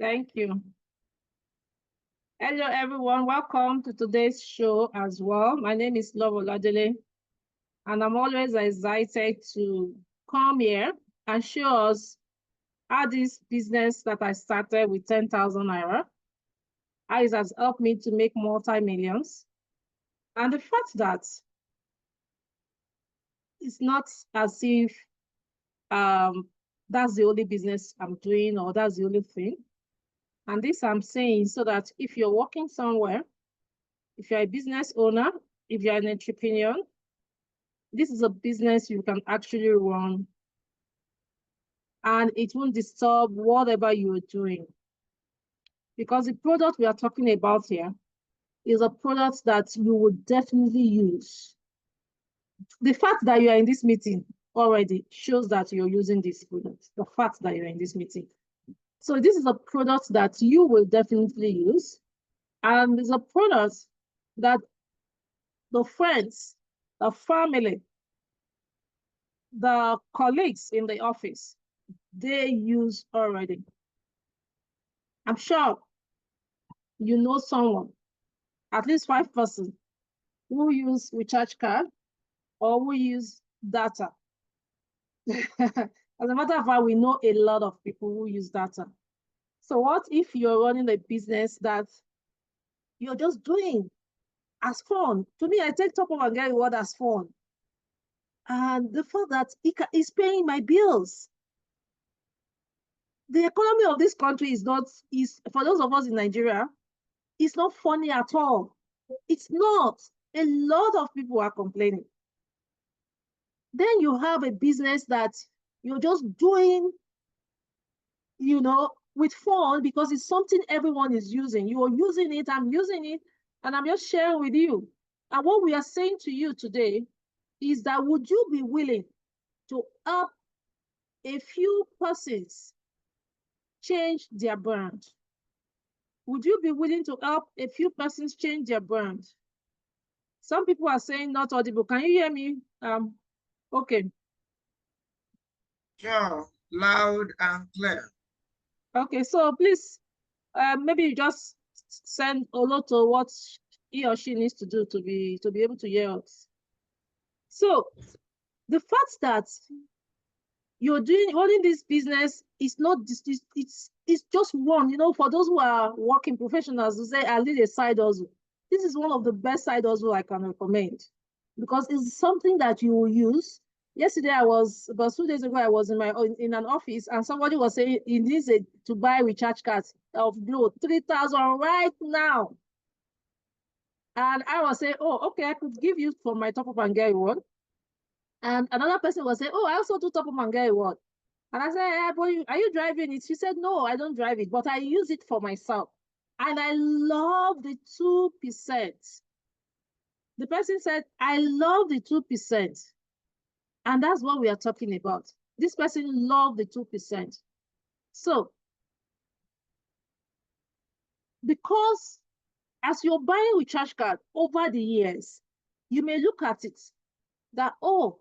Thank you. Hello, everyone. Welcome to today's show as well. My name is Oladele, and I'm always excited to come here and show us how this business that I started with 10,000 naira, how it has helped me to make multi-millions. And the fact that it's not as if that's the only business I'm doing or that's the only thing. And this I'm saying so that if you're working somewhere, if you're a business owner, if you're an entrepreneur, this is a business you can actually run and it won't disturb whatever you're doing. Because the product we are talking about here is a product that you would definitely use. The fact that you are in this meeting already shows that you're using this product, the fact that you're in this meeting. So this is a product that you will definitely use. And it's a product that the friends, the family, the colleagues in the office, they use already. I'm sure you know someone, at least 5 persons, who use recharge card or who use data. As a matter of fact, we know a lot of people who use data. So what if you're running a business that you're just doing as fun? To me, I take Top Up and Get Reward as fun. And the fact that it's paying my bills. The economy of this country is for those of us in Nigeria, it's not funny at all. It's not. A lot of people are complaining. Then you have a business that you're just doing, with fun because it's something everyone is using. You are using it, I'm using it, and I'm just sharing with you. And what we are saying to you today is that would you be willing to help a few persons change their brand? Would you be willing to help a few persons change their brand? Some people are saying not audible. Can you hear me? Okay. Sure, loud and clear. Okay, so please, maybe you just send Olo to what he or she needs to do to be able to hear us. So the fact that you're running this business is not it's just one, for those who are working professionals who say I need a side hustle. This is one of the best side hustle I can recommend because it's something that you will use. Yesterday, about 2 days ago, I was in an office and somebody was saying he needs to buy recharge cards of Glo 3,000 right now. And I was saying, oh, okay, I could give you for my Top Up and Get Reward. And another person was saying, oh, I also do Top Up and Get Reward. And I said, hey, boy, are you driving it? She said, no, I don't drive it, but I use it for myself. And I love the 2%. The person said, I love the 2%. And that's what we are talking about. This person loved the 2%. So, because as you're buying recharge card over the years, you may look at it that, oh,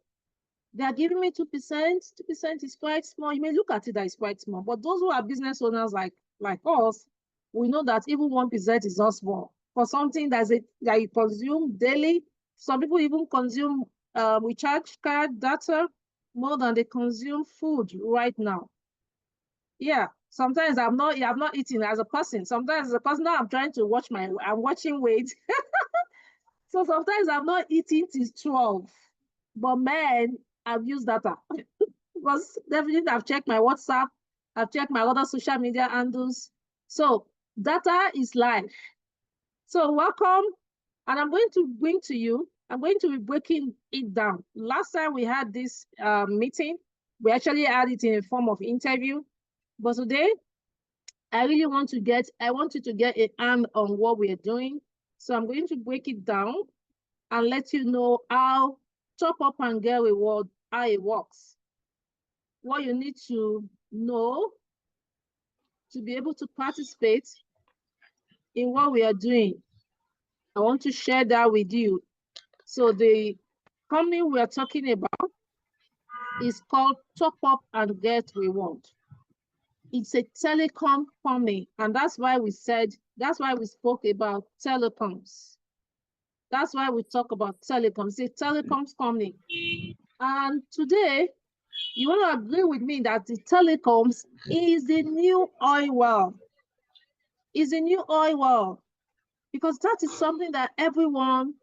they are giving me 2%. 2% is quite small. You may look at it that it's quite small. But those who are business owners like us, we know that even 1% is not small. For something that you consume daily, some people even consume recharge card data more than they consume food right now. Yeah, sometimes I'm not eating as a person. Sometimes as a person, now I'm watching weight. So sometimes I'm not eating till 12. But man, I've used data. Because definitely I've checked my WhatsApp, I've checked my other social media handles. So data is life. So welcome. And I'm going to bring to you, I'm going to be breaking it down. Last time we had this meeting, we actually had it in a form of interview. But today, I really want you to get a hand on what we are doing. So I'm going to break it down and let you know how Top Up and Get Reward, how it works. What you need to know to be able to participate in what we are doing. I want to share that with you. So the company we are talking about is called Top Up and Get Reward. It's a telecom company, and that's why we spoke about telecoms. That's why we talk about telecoms. It's a telecoms company. And today, you want to agree with me that the telecoms is the new oil well. Is the new oil well. Because that is something that everyone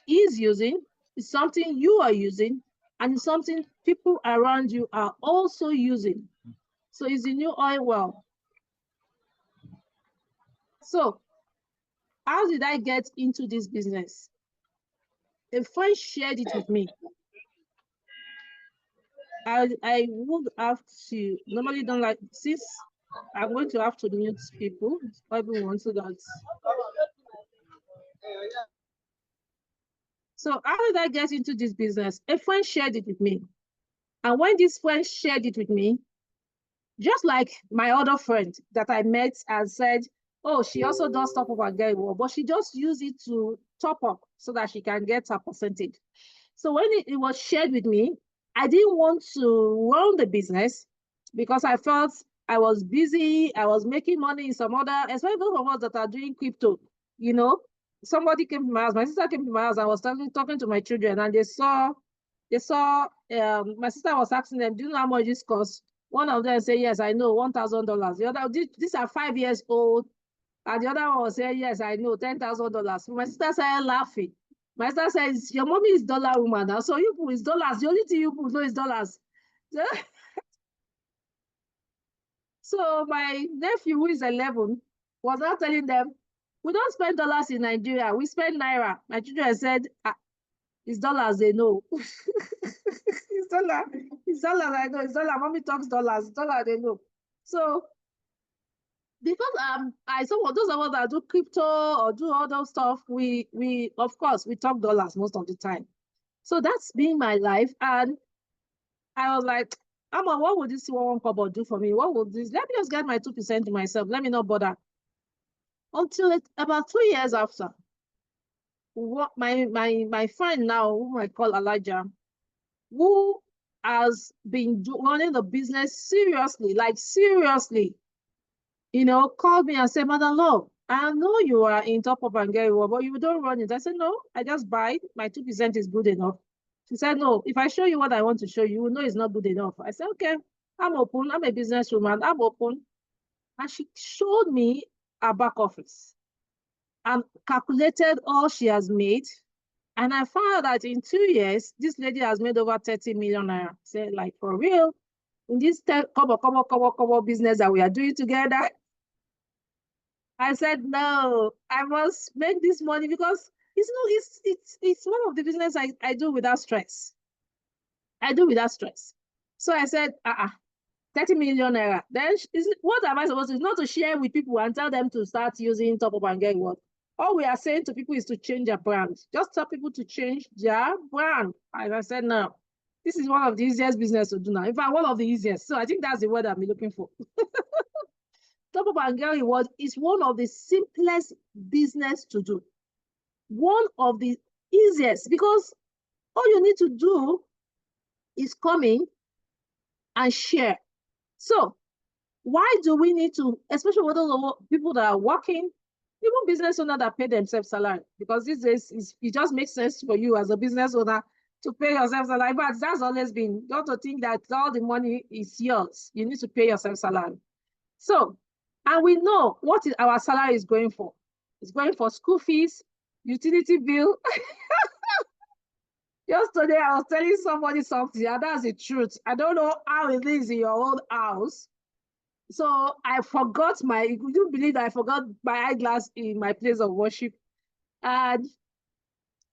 is using, it's something you are using, and it's something people around you are also using. So it's the new oil well. So how did I get into this business? A friend shared it with me. I would have to, normally don't like, since I'm going to have to mute people, everyone, so that. So how did I get into this business? A friend shared it with me. And when this friend shared it with me, just like my other friend that I met and said, oh, she also does top up and get reward, but she just used it to top up so that she can get her percentage. So when it was shared with me, I didn't want to run the business because I felt I was busy. I was making money in some other, especially those of us that are doing crypto. You know, somebody came to my house. My sister came to my house. I was talking to my children, and they saw. My sister was asking them, "Do you know how much this costs?" One of them said, "Yes, I know, $1,000." The other, these are 5 years old, and the other one was saying, "Yes, I know, $10,000." My sister started laughing. My sister says, your mommy is dollar woman now, so you put is dollars. The only thing you put know is dollars. So my nephew, who is 11, was now telling them, we don't spend dollars in Nigeria, we spend naira. My children said, it's dollars, they know. It's dollars, I know, it's dollar. Mommy talks dollars, dollar, they know. So because some of those of us that do crypto or do other stuff, we of course we talk dollars most of the time. So that's been my life. And I was like, Amma, what would this one couple do for me? What would this? Let me just get my 2% to myself. Let me not bother. Until about 2 years after, what my friend now, whom I call Elijah, who has been running the business seriously, like seriously, called me and said, Madam Love, I know you are in top up and get reward, but you don't run it. I said, no, I just buy it. My 2% is good enough. She said, no, if I show you what I want to show you, you will know it's not good enough. I said, okay, I'm open. I'm a businesswoman. I'm open. And she showed me her back office and calculated all she has made. And I found out that in 2 years, this lady has made over 30 million naira. Said, like, for real, in this couple business that we are doing together. I said, no, I must make this money because it's one of the business I do without stress. I do without stress. So I said, 30 million naira. Then what am I supposed to do? Not to share with people and tell them to start using top up and get what? All we are saying to people is to change their brand. Just tell people to change their brand. And I said, no, this is one of the easiest business to do now. In fact, one of the easiest. So I think that's the word I'm looking for. Top up and get reward is one of the simplest business to do. One of the easiest, because all you need to do is come in and share. So why do we need to, especially with those people that are working, even business owners that pay themselves salary? Because these days it just makes sense for you as a business owner to pay yourself salary. But that's always been, not to think that all the money is yours. You need to pay yourself salary. So, and we know what our salary is going for. It's going for school fees, utility bill. Just today, I was telling somebody something, and that's the truth. I don't know how it is in your own house. So I forgot would you believe that I forgot my eyeglass in my place of worship? And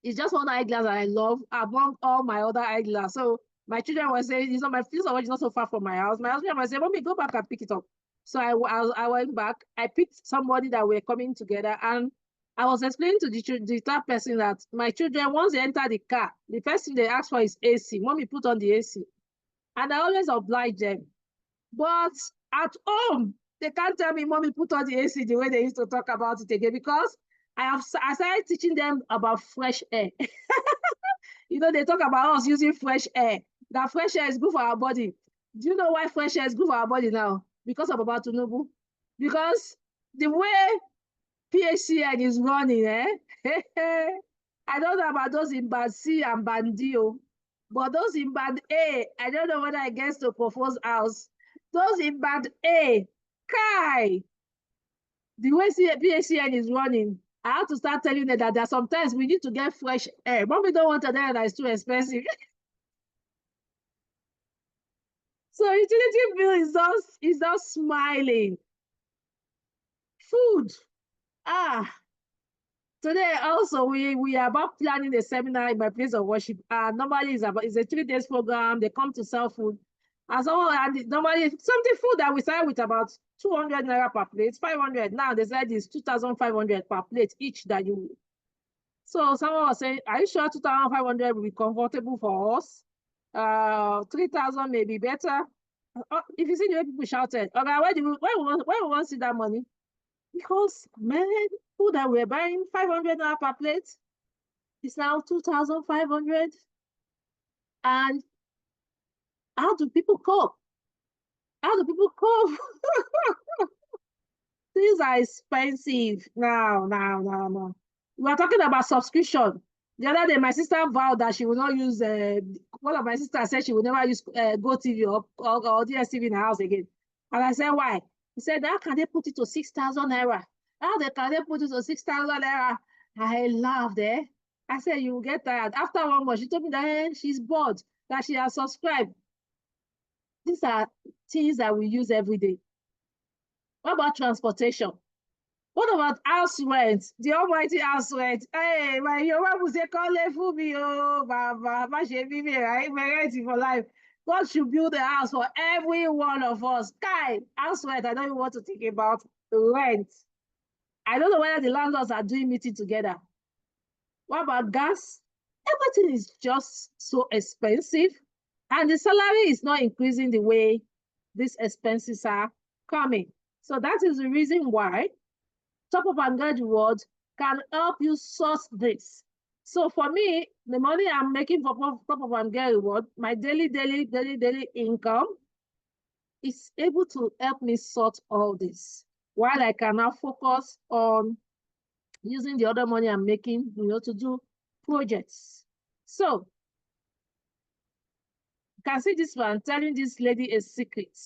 it's just one eyeglass that I love among all my other eyeglass. So my children were saying, my place of worship is not so far from my house. My husband was saying, Mommy, go back and pick it up. So I went back. I picked somebody that were coming together, and I was explaining to the third person that my children, once they enter the car, the first thing they ask for is AC. Mommy, put on the AC. And I always oblige them. But at home, they can't tell me, Mommy, put on the AC the way they used to talk about it again, because I started teaching them about fresh air. They talk about us using fresh air. That fresh air is good for our body. Do you know why fresh air is good for our body now? because of Baba Tinubu. Because the way PHCN is running, I don't know about those in band C and band D, but those in band A, I don't know whether I get to propose house. Those in band A, Kai, the way PHCN is running, I have to start telling them that sometimes we need to get fresh air. But we don't want an air that is too expensive. So utility bill is just smiling. Food. Today also we are about planning a seminar in my place of worship. Normally it's a 3 days program. They come to sell food. And normally something food that we sell with about 200 naira per plate, 500. Now they said it's 2,500 per plate each that you. So someone was saying, are you sure 2,500 will be comfortable for us? 3,000 may be better. If you see the way people shouted, okay, where we want to see that money? Because man, food that we're buying 500 naira per plate is now 2,500. And how do people cope? How do people cope? Things are expensive now. We are talking about subscription. The other day, my sister vowed that she will not use. One of my sisters said she will never use GoTV or DSTV in the house again. And I said, why? He said, how can they put it to 6,000 naira? Can they put it to 6,000 naira? I laughed. I said, you will get tired. After 1 month, she told me that she's bored, that she has subscribed. These are things that we use every day. What about transportation? What about house rent? The almighty house rent. Hey, my Yoruba will say, call it for me, oh, Baba, right? My rent for life. God should build a house for every one of us. Kai, house rent, I don't even want to think about rent. I don't know whether the landlords are doing meeting together. What about gas? Everything is just so expensive. And the salary is not increasing the way these expenses are coming. So that is the reason why Top Up and Get Reward can help you source this. So for me, the money I'm making for Top Up and Get Reward, my daily income is able to help me sort all this, while I can now focus on using the other money I'm making, to do projects. So you can see this one telling this lady a secret.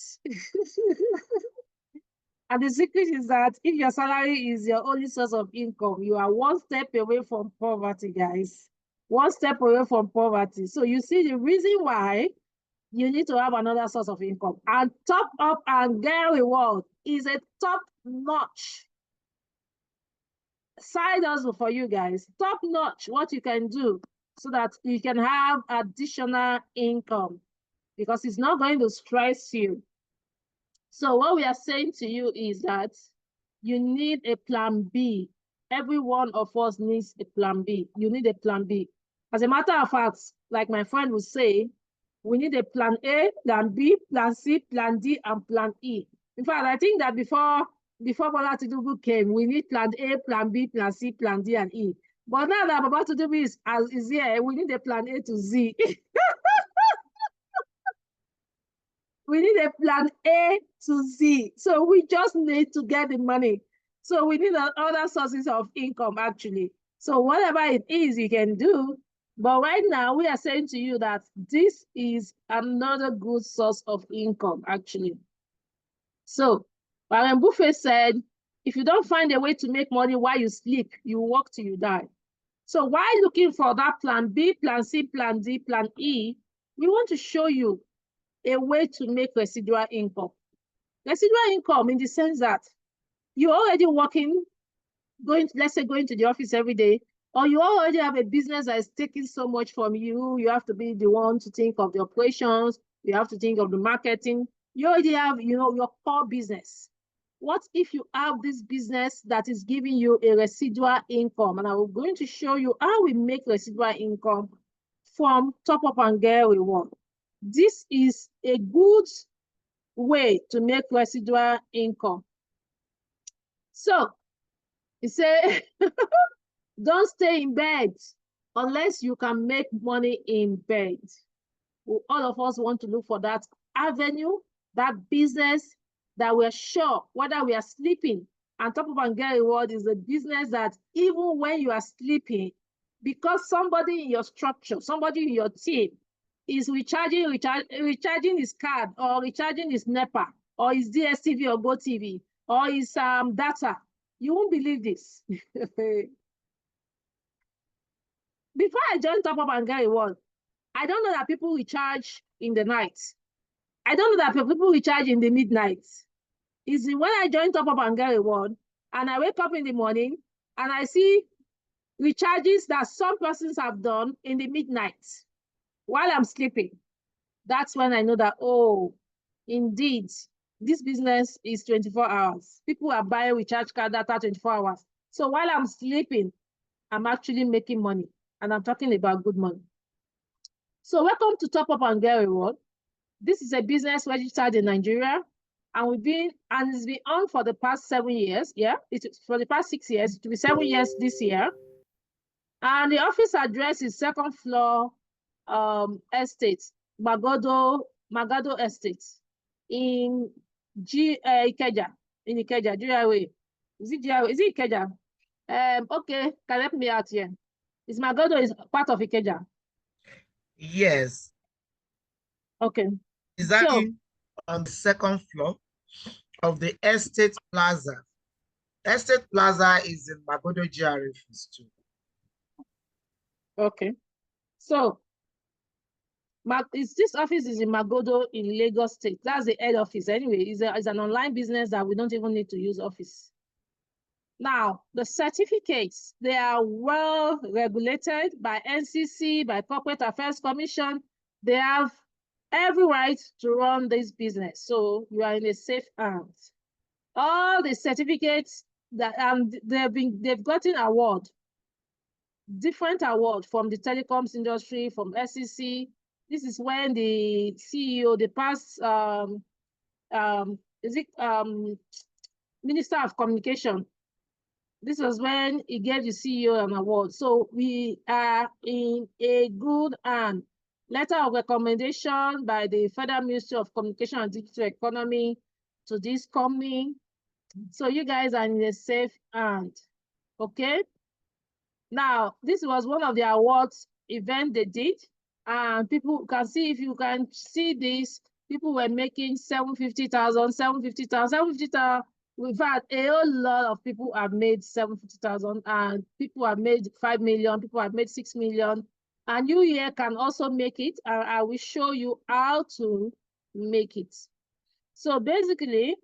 And the secret is that if your salary is your only source of income, you are one step away from poverty, guys. One step away from poverty. So you see the reason why you need to have another source of income. And Top Up and Get Reward is a top-notch side hustle for you guys. Top-notch what you can do so that you can have additional income, because it's not going to stress you. So what we are saying to you is that you need a plan B. Every one of us needs a plan B. You need a plan B. As a matter of fact, like my friend would say, we need a plan A, plan B, plan C, plan D, and plan E. In fact, I think that before Bola Tinubu came, we need plan A, plan B, plan C, plan D, and E. But now that Baba Tinubu is here, we need a plan A to Z. We need a plan A to Z. So we just need to get the money. So we need other sources of income, actually. So whatever it is you can do. But right now, we are saying to you that this is another good source of income, actually. So Warren Buffett said, if you don't find a way to make money while you sleep, you work till you die. So while looking for that plan B, plan C, plan D, plan E, we want to show you a way to make residual income. Residual income in the sense that you're already working, let's say going to the office every day, or you already have a business that is taking so much from you. You have to be the one to think of the operations. You have to think of the marketing. You already have, your core business. What if you have this business that is giving you a residual income? And I'm going to show you how we make residual income from Top Up and Get Reward. This is a good way to make residual income. So, he said, don't stay in bed unless you can make money in bed. All of us want to look for that avenue, that business that we're sure whether we are sleeping. And Top Up and Get Reward is a business that even when you are sleeping, because somebody in your structure, somebody in your team is recharging his card or recharging his NEPA or his DSTV or GoTV or his data, you won't believe this. Before I joined Top Up and Get Reward, I don't know that people recharge in the night. I don't know that people recharge in the midnight. Is when I joined Top Up and Get Reward and I wake up in the morning and I see recharges that some persons have done in the midnight while I'm sleeping. That's when I know that, oh, indeed, this business is 24 hours. People are buying recharge card data 24 hours. So while I'm sleeping, I'm actually making money. And I'm talking about good money. So welcome to Top Up and Get Reward. This is a business registered in Nigeria. And it's been on for the past 7 years. Yeah, it's for the past 6 years. It will be 7 years this year. And the office address is 2nd floor estate, Magado Estate in Ikeja, GRA. Is it GRA? Is it Ikeja? Okay, can help me out here. Is Magado is part of Ikeja? Yes. Okay. Is that on the 2nd floor of the Estate Plaza? Estate Plaza is in Magodo GRA phase 2. Okay. So this office is in Magodo in Lagos State. That's the head office. Anyway, it's an online business that we don't even need to use office. Now, the certificates, they are well regulated by NCC, by Corporate Affairs Commission. They have every right to run this business. So you are in a safe hands. All the certificates that they've gotten award, different award from the telecoms industry, from SEC. This is when the CEO, the past Minister of Communication, this was when he gave the CEO an award. So we are in a good hand. Letter of recommendation by the Federal Ministry of Communication and Digital Economy to this company. So you guys are in a safe hand. Okay. Now, this was one of the awards event they did. And people can see, if you can see this, people were making 750,000, 750,000, 750,000. In fact, a whole lot of people have made 750,000 and people have made 5 million, people have made 6 million. And you here can also make it. I will show you how to make it. So basically,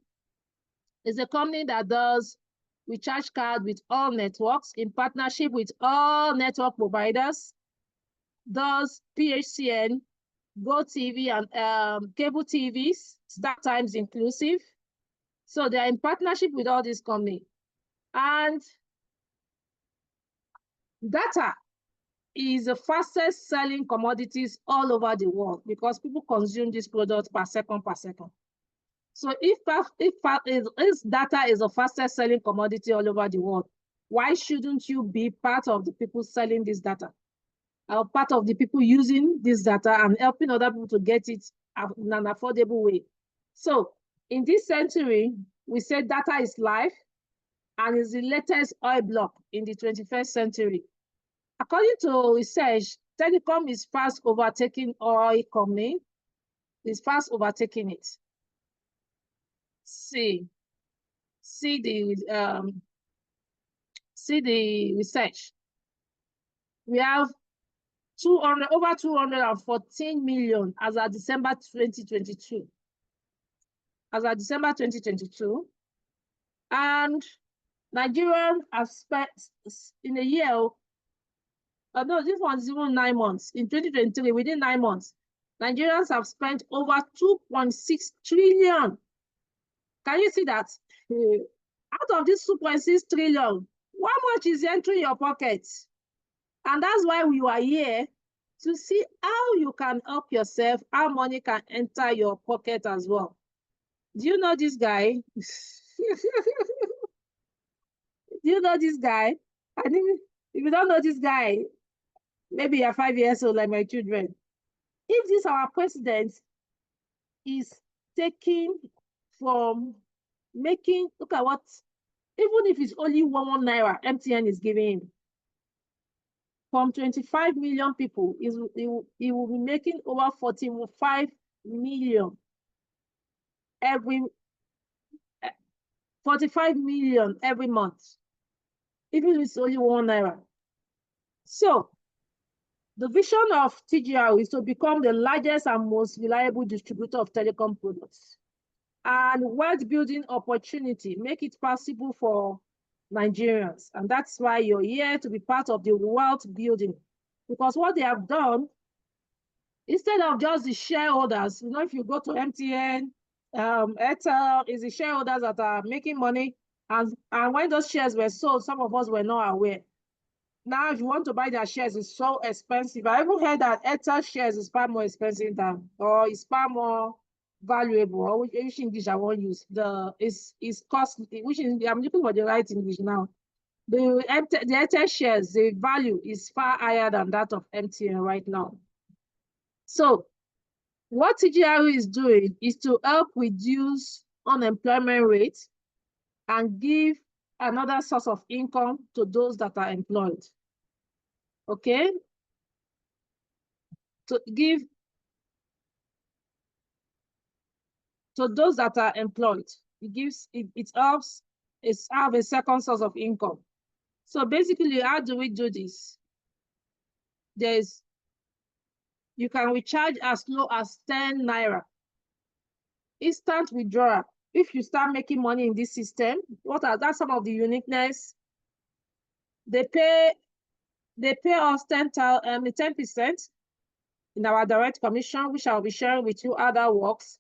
it's a company that does recharge card with all networks in partnership with all network providers, does PHCN, GoTV, and cable TVs, start times inclusive. So they're in partnership with all these companies. And data is the fastest selling commodities all over the world because people consume this product per second. So if data is the fastest selling commodity all over the world, why shouldn't you be part of the people selling this data? Or part of the people using this data and helping other people to get it in an affordable way? So in this century, we say data is life and is the latest oil block in the 21st century. According to research, Telecom is fast overtaking oil company, is fast overtaking it. See the research. We have over 214 million as of December 2022. As of December 2022, and Nigerians have spent in a year. No, this one's even 9 months. In 2023, within 9 months, Nigerians have spent over 2.6 trillion. Can you see that? Out of this 2.6 trillion, how much is entering your pocket? And that's why we are here, to see how you can help yourself, how money can enter your pocket as well. Do you know this guy? Do you know this guy? I think if you don't know this guy, maybe you're 5 years old like my children. If this our president is taking from making, look at what, even if it's only 1 naira, MTN is giving him. From 25 million people, he will be making over 45 million every 45 million every month, even if it's only 1 naira. So the vision of TGR is to become the largest and most reliable distributor of telecom products. And wealth building opportunity make it possible for Nigerians. And that's why you're here to be part of the wealth building. Because what they have done, instead of just the shareholders, you know, if you go to MTN, Airtel, is the shareholders that are making money. And when those shares were sold, some of us were not aware. Now, if you want to buy their shares, it's so expensive. I even heard that Airtel shares is far more expensive than, or is far more valuable, or which English I won't use. Is costly, which is, I'm looking for the right English now. The Airtel shares, the value is far higher than that of MTN right now. So what TGR is doing is to help reduce unemployment rates and give another source of income to those that are employed. Okay? To give to those that are employed. It helps have a second source of income. So basically, how do we do this? You can recharge as low as 10 naira. Instant withdrawal. If you start making money in this system, that's some of the uniqueness. They pay us 10% in our direct commission, which I'll be sharing with you other works.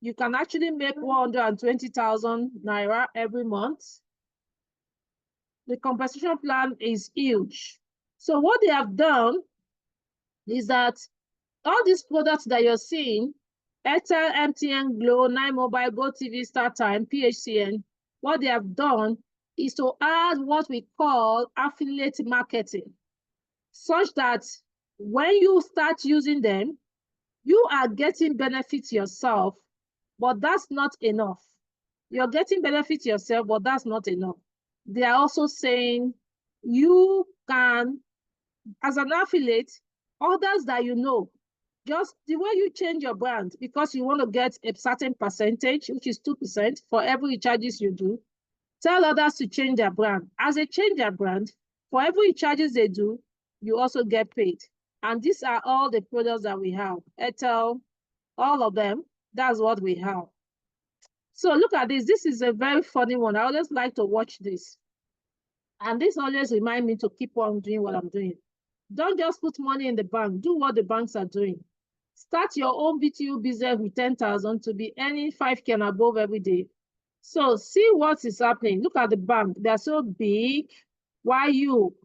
You can actually make 120,000 naira every month. The compensation plan is huge. So what they have done is that all these products that you're seeing, Airtel, MTN, Glo, 9Mobile, GoTV, StarTime, PHCN, what they have done is to add what we call affiliate marketing, such that when you start using them, you are getting benefits yourself, but that's not enough. You're getting benefits yourself, but that's not enough. They are also saying you can, as an affiliate, others that you know, just the way you change your brand, because you want to get a certain percentage, which is 2% for every charges you do, tell others to change their brand. As they change their brand, for every charges they do, you also get paid. And these are all the products that we have. Airtel, all of them, that's what we have. So look at this. This is a very funny one. I always like to watch this. And this always reminds me to keep on doing what I'm doing. Don't just put money in the bank. Do what the banks are doing. Start your own BTU business with 10,000 to be earning 5K and above every day. So see what is happening. Look at the bank. They're so big. Why you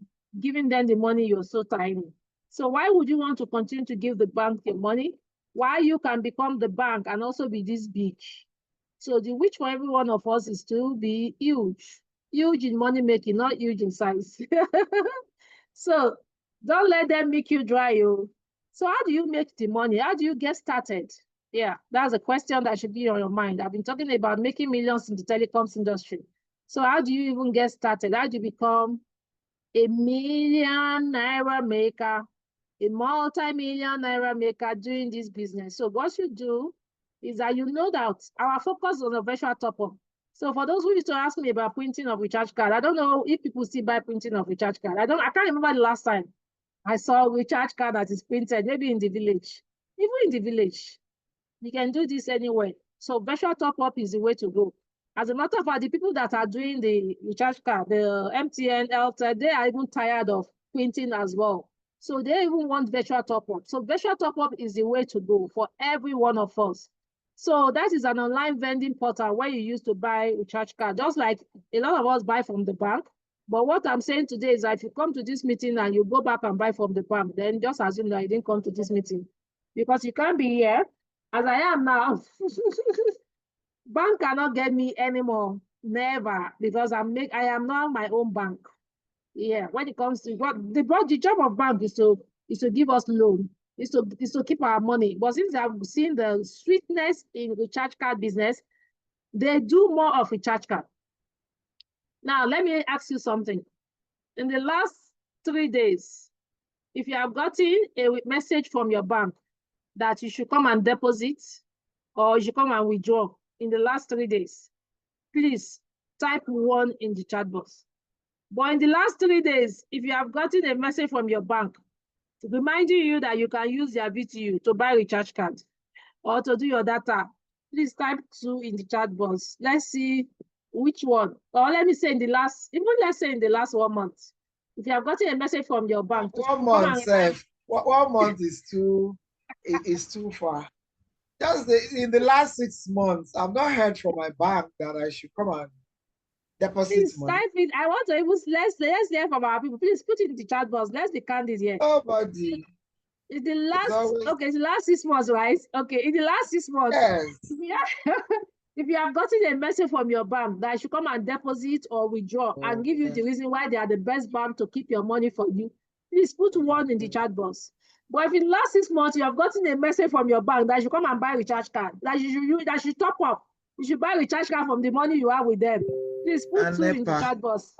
giving them the money? You're so tiny. So why would you want to continue to give the bank your money? Why you can become the bank and also be this big? So the wish for every one of us is to be huge. Huge in money making, not huge in size. So don't let them make you dry, you. So how do you make the money? How do you get started? Yeah, that's a question that should be on your mind. I've been talking about making millions in the telecoms industry. So how do you even get started? How do you become a million naira maker, a multi-million naira maker doing this business? So what you do is that you know that our focus on a virtual top-up. So for those who used to ask me about printing of recharge card, I don't know if people still buy printing of recharge card. I can't remember the last time I saw a recharge card that is printed, maybe in the village. Even in the village, you can do this anywhere. So virtual top-up is the way to go. As a matter of fact, the people that are doing the recharge card, the MTN, Airtel, they are even tired of printing as well. So they even want virtual top-up. So virtual top-up is the way to go for every one of us. So that is an online vending portal where you used to buy recharge card, just like a lot of us buy from the bank. But what I'm saying today is that if you come to this meeting and you go back and buy from the bank, then just assume that you didn't come to this meeting. Because you can't be here, as I am now. Bank cannot get me anymore. Never. Because I am now my own bank. Yeah, when it comes to the job of bank is to give us loan, is to keep our money. But since I've seen the sweetness in the recharge card business, they do more of recharge card. Now, let me ask you something. In the last 3 days, if you have gotten a message from your bank that you should come and deposit or you should come and withdraw in the last 3 days, please type 1 in the chat box. But in the last 3 days, if you have gotten a message from your bank reminding you that you can use their VTU to buy recharge card or to do your data, please type 2 in the chat box. Let's see which one. Or let me say in the last, even let's say in the last 1 month. If you have gotten a message from your bank to 1 month, Seth. 1 month is too far. Just in the last 6 months, I've not heard from my bank that I should come and deposit please money. type it. I want to even let's hear from our people. Please put it in the chat box. Let's be candid here. Nobody. In the last always... okay, the last 6 months, right? Okay, in the last 6 months, yes. If you have gotten a message from your bank that I should come and deposit or withdraw and give you the reason why they are the best bank to keep your money for you, please put 1 in the chat box. But if in the last 6 months you have gotten a message from your bank that you should come and buy recharge card, that you should top up, you should buy recharge card from the money you have with them, please put 2 in the chat box.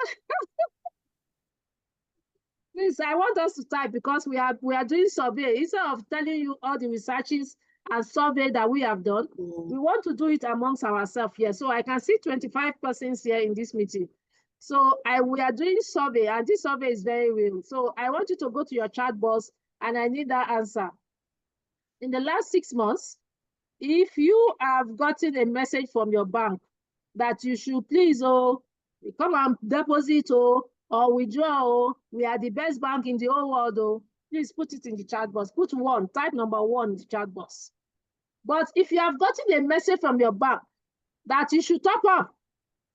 Please, I want us to type because we are doing survey. Instead of telling you all the researches and survey that we have done, we want to do it amongst ourselves here. So I can see 25 persons here in this meeting. So we are doing survey, and this survey is very real. So I want you to go to your chat box, and I need that answer. In the last 6 months, if you have gotten a message from your bank that you should please come and deposit or withdraw, we are the best bank in the whole world, please put it in the chat box. Put 1, type number 1 in the chat box. But if you have gotten a message from your bank that you should top up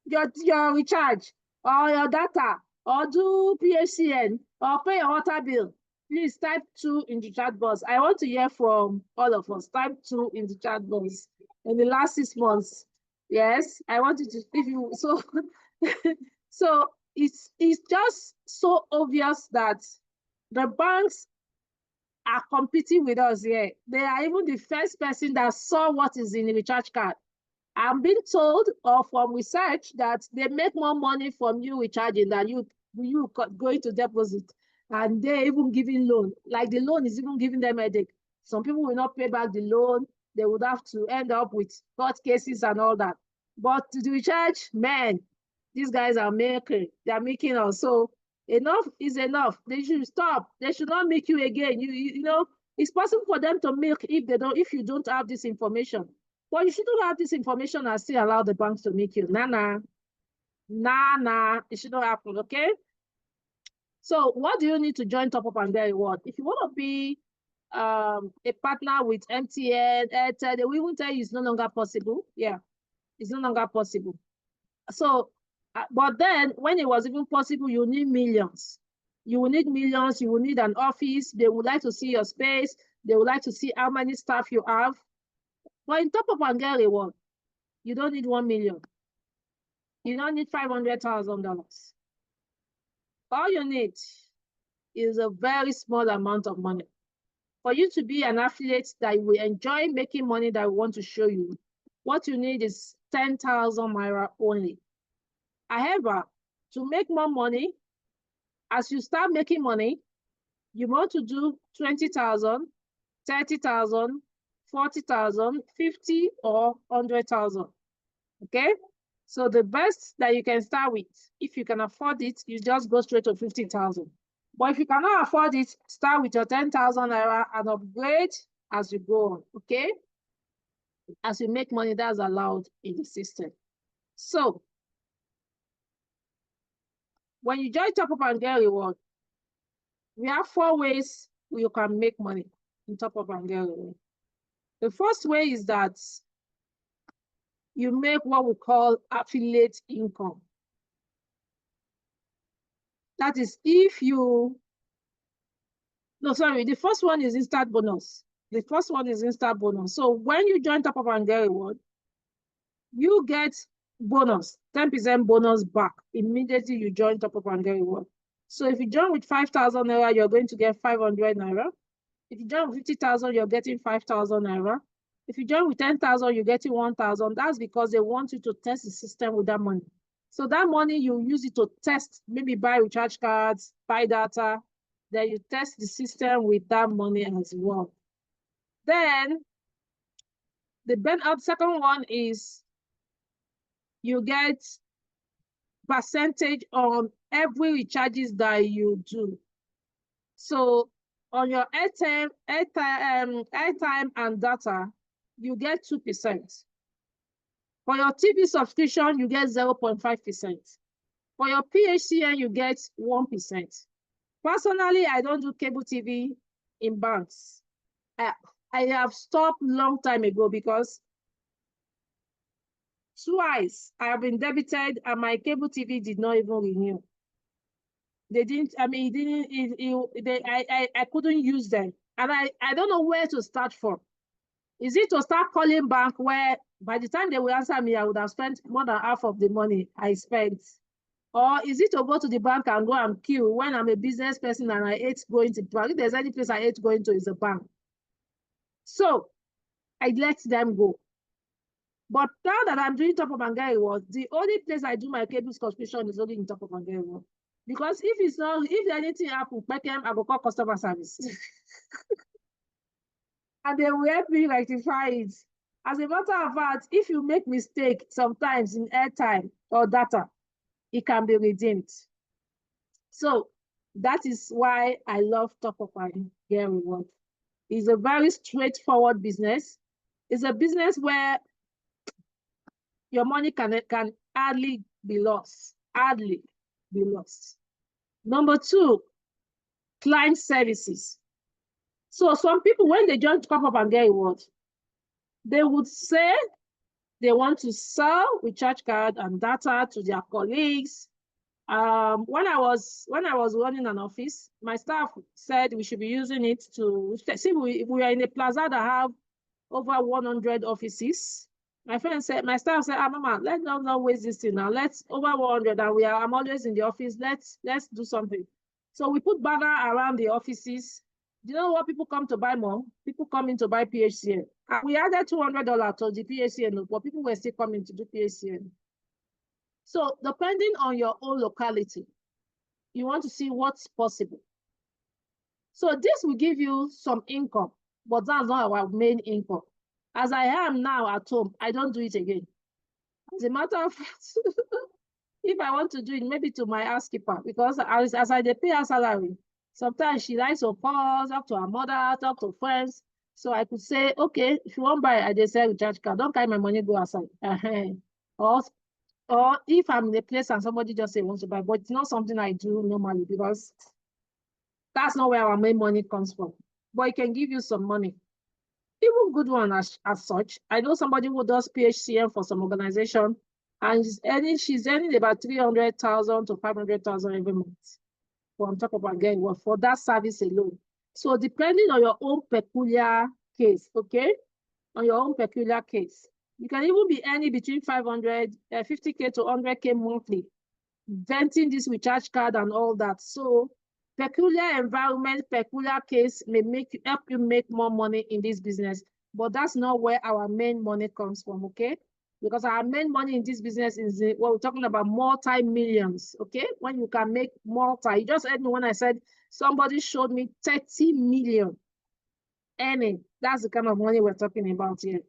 your recharge or your data or do PHCN or pay your water bill, please type 2 in the chat box. I want to hear from all of us. Type 2 in the chat box. In the last 6 months, yes, I want you to, if you, so, so it's just so obvious that the banks are competing with us here. They are even the first person that saw what is in the recharge card. I'm being told or from research that they make more money from you recharging than you going to deposit. And they're even giving loan. Like the loan is even giving them a headache. Some people will not pay back the loan. They would have to end up with court cases and all that. But to the recharge, man, these guys are making. They are making us. So enough is enough. They should stop. They should not make you again. You know, it's possible for them to milk if you don't have this information. But you shouldn't have this information and still allow the banks to make you. Nah. It shouldn't happen, okay? So what do you need to join Top Up and Get Reward? If you want to be a partner with MTN, Airtel, they will even tell you it's no longer possible. Yeah, it's no longer possible. So, but then when it was even possible, you need millions. You will need millions. You will need an office. They would like to see your space. They would like to see how many staff you have. But in Top Up and Get Reward, you don't need 1 million. You don't need $500,000. All you need is a very small amount of money. For you to be an affiliate that will enjoy making money that we want to show you, what you need is 10,000 naira only. However, to make more money, as you start making money, you want to do 20,000, 30,000, 40,000, 50 or 100,000. Okay? So the best that you can start with, if you can afford it, you just go straight to 50,000. But if you cannot afford it, start with your 10,000 naira and upgrade as you go on, okay? As you make money, that's allowed in the system. So, when you join Top Up and Get Reward, we have 4 ways you can make money in Top Up and Get Reward. The first way is that you make what we call affiliate income. That is the first one is instant bonus. The first one is instant bonus. So when you join Top Up and Get Reward, you get bonus, 10% bonus back immediately you join Top Up and Get Reward. So if you join with 5,000 naira, you're going to get 500 naira. If you join with 50,000, you're getting 5,000 naira. If you join with 10,000, you get 1,000. That's because they want you to test the system with that money. So that money, you use it to test, maybe buy recharge cards, buy data. Then you test the system with that money as well. Then the second one is you get percentage on every recharges that you do. So on your airtime and data, you get 2%. For your TV subscription, you get 0.5%. For your PHCN, you get 1%. Personally, I don't do cable TV in banks. I have stopped long time ago because twice I have been debited and my cable TV did not even renew. They didn't, I mean, I couldn't use them. And I don't know where to start from. Is it to start calling bank where by the time they will answer me, I would have spent more than half of the money I spent? Or is it to go to the bank and go and queue when I'm a business person and I hate going to the bank? If there's any place I hate going to, is a bank. So I let them go. But now that I'm doing Top of Angari World, the only place I do my cable subscription is only in Top of Angari World. Because if anything happens, I will call customer service. And they will help me rectify it. As a matter of fact, if you make mistake sometimes in airtime or data, it can be redeemed. So that is why I love Top Up and Get Reward. It's a very straightforward business. It's a business where your money can hardly be lost. Hardly be lost. Number two, client services. So some people, when they join Top Up and Get Reward, they would say they want to sell recharge card and data to their colleagues. When I was running an office, my staff said we should be using it to see we are in a plaza that have over 100 offices. My staff said, Mama, let's not waste this thing now. Let's over 100 and I'm always in the office. Let's do something. So we put banner around the offices. Do you know what people come to buy more? People come in to buy PHCN. And we added $200 to the PHCN, but people were still coming to do PHCN. So depending on your own locality, you want to see what's possible. So this will give you some income, but that's not our main income. As I am now at home, I don't do it again. As a matter of fact, if I want to do it, maybe to my housekeeper, because as I pay her salary, sometimes she likes to call, talk to her mother, talk to friends. So I could say, okay, if you want buy, I just say recharge card. Don't carry my money, go outside. Or if I'm in a place and somebody just say wants to buy, but it's not something I do normally because that's not where our main money comes from. But it can give you some money. Even good one as such. I know somebody who does PHCM for some organization and she's earning about 300,000 to 500,000 every month. On top of again, for that service alone. So depending on your own peculiar case, okay? On your own peculiar case. You can even be earning between 50K to 100K monthly, venting this recharge card and all that. So peculiar environment, peculiar case may help you make more money in this business, but that's not where our main money comes from, okay? Because our main money in this business is what we're talking about, multi-millions, okay? When you can make you just heard me when I said somebody showed me 30 million earning. That's the kind of money we're talking about here.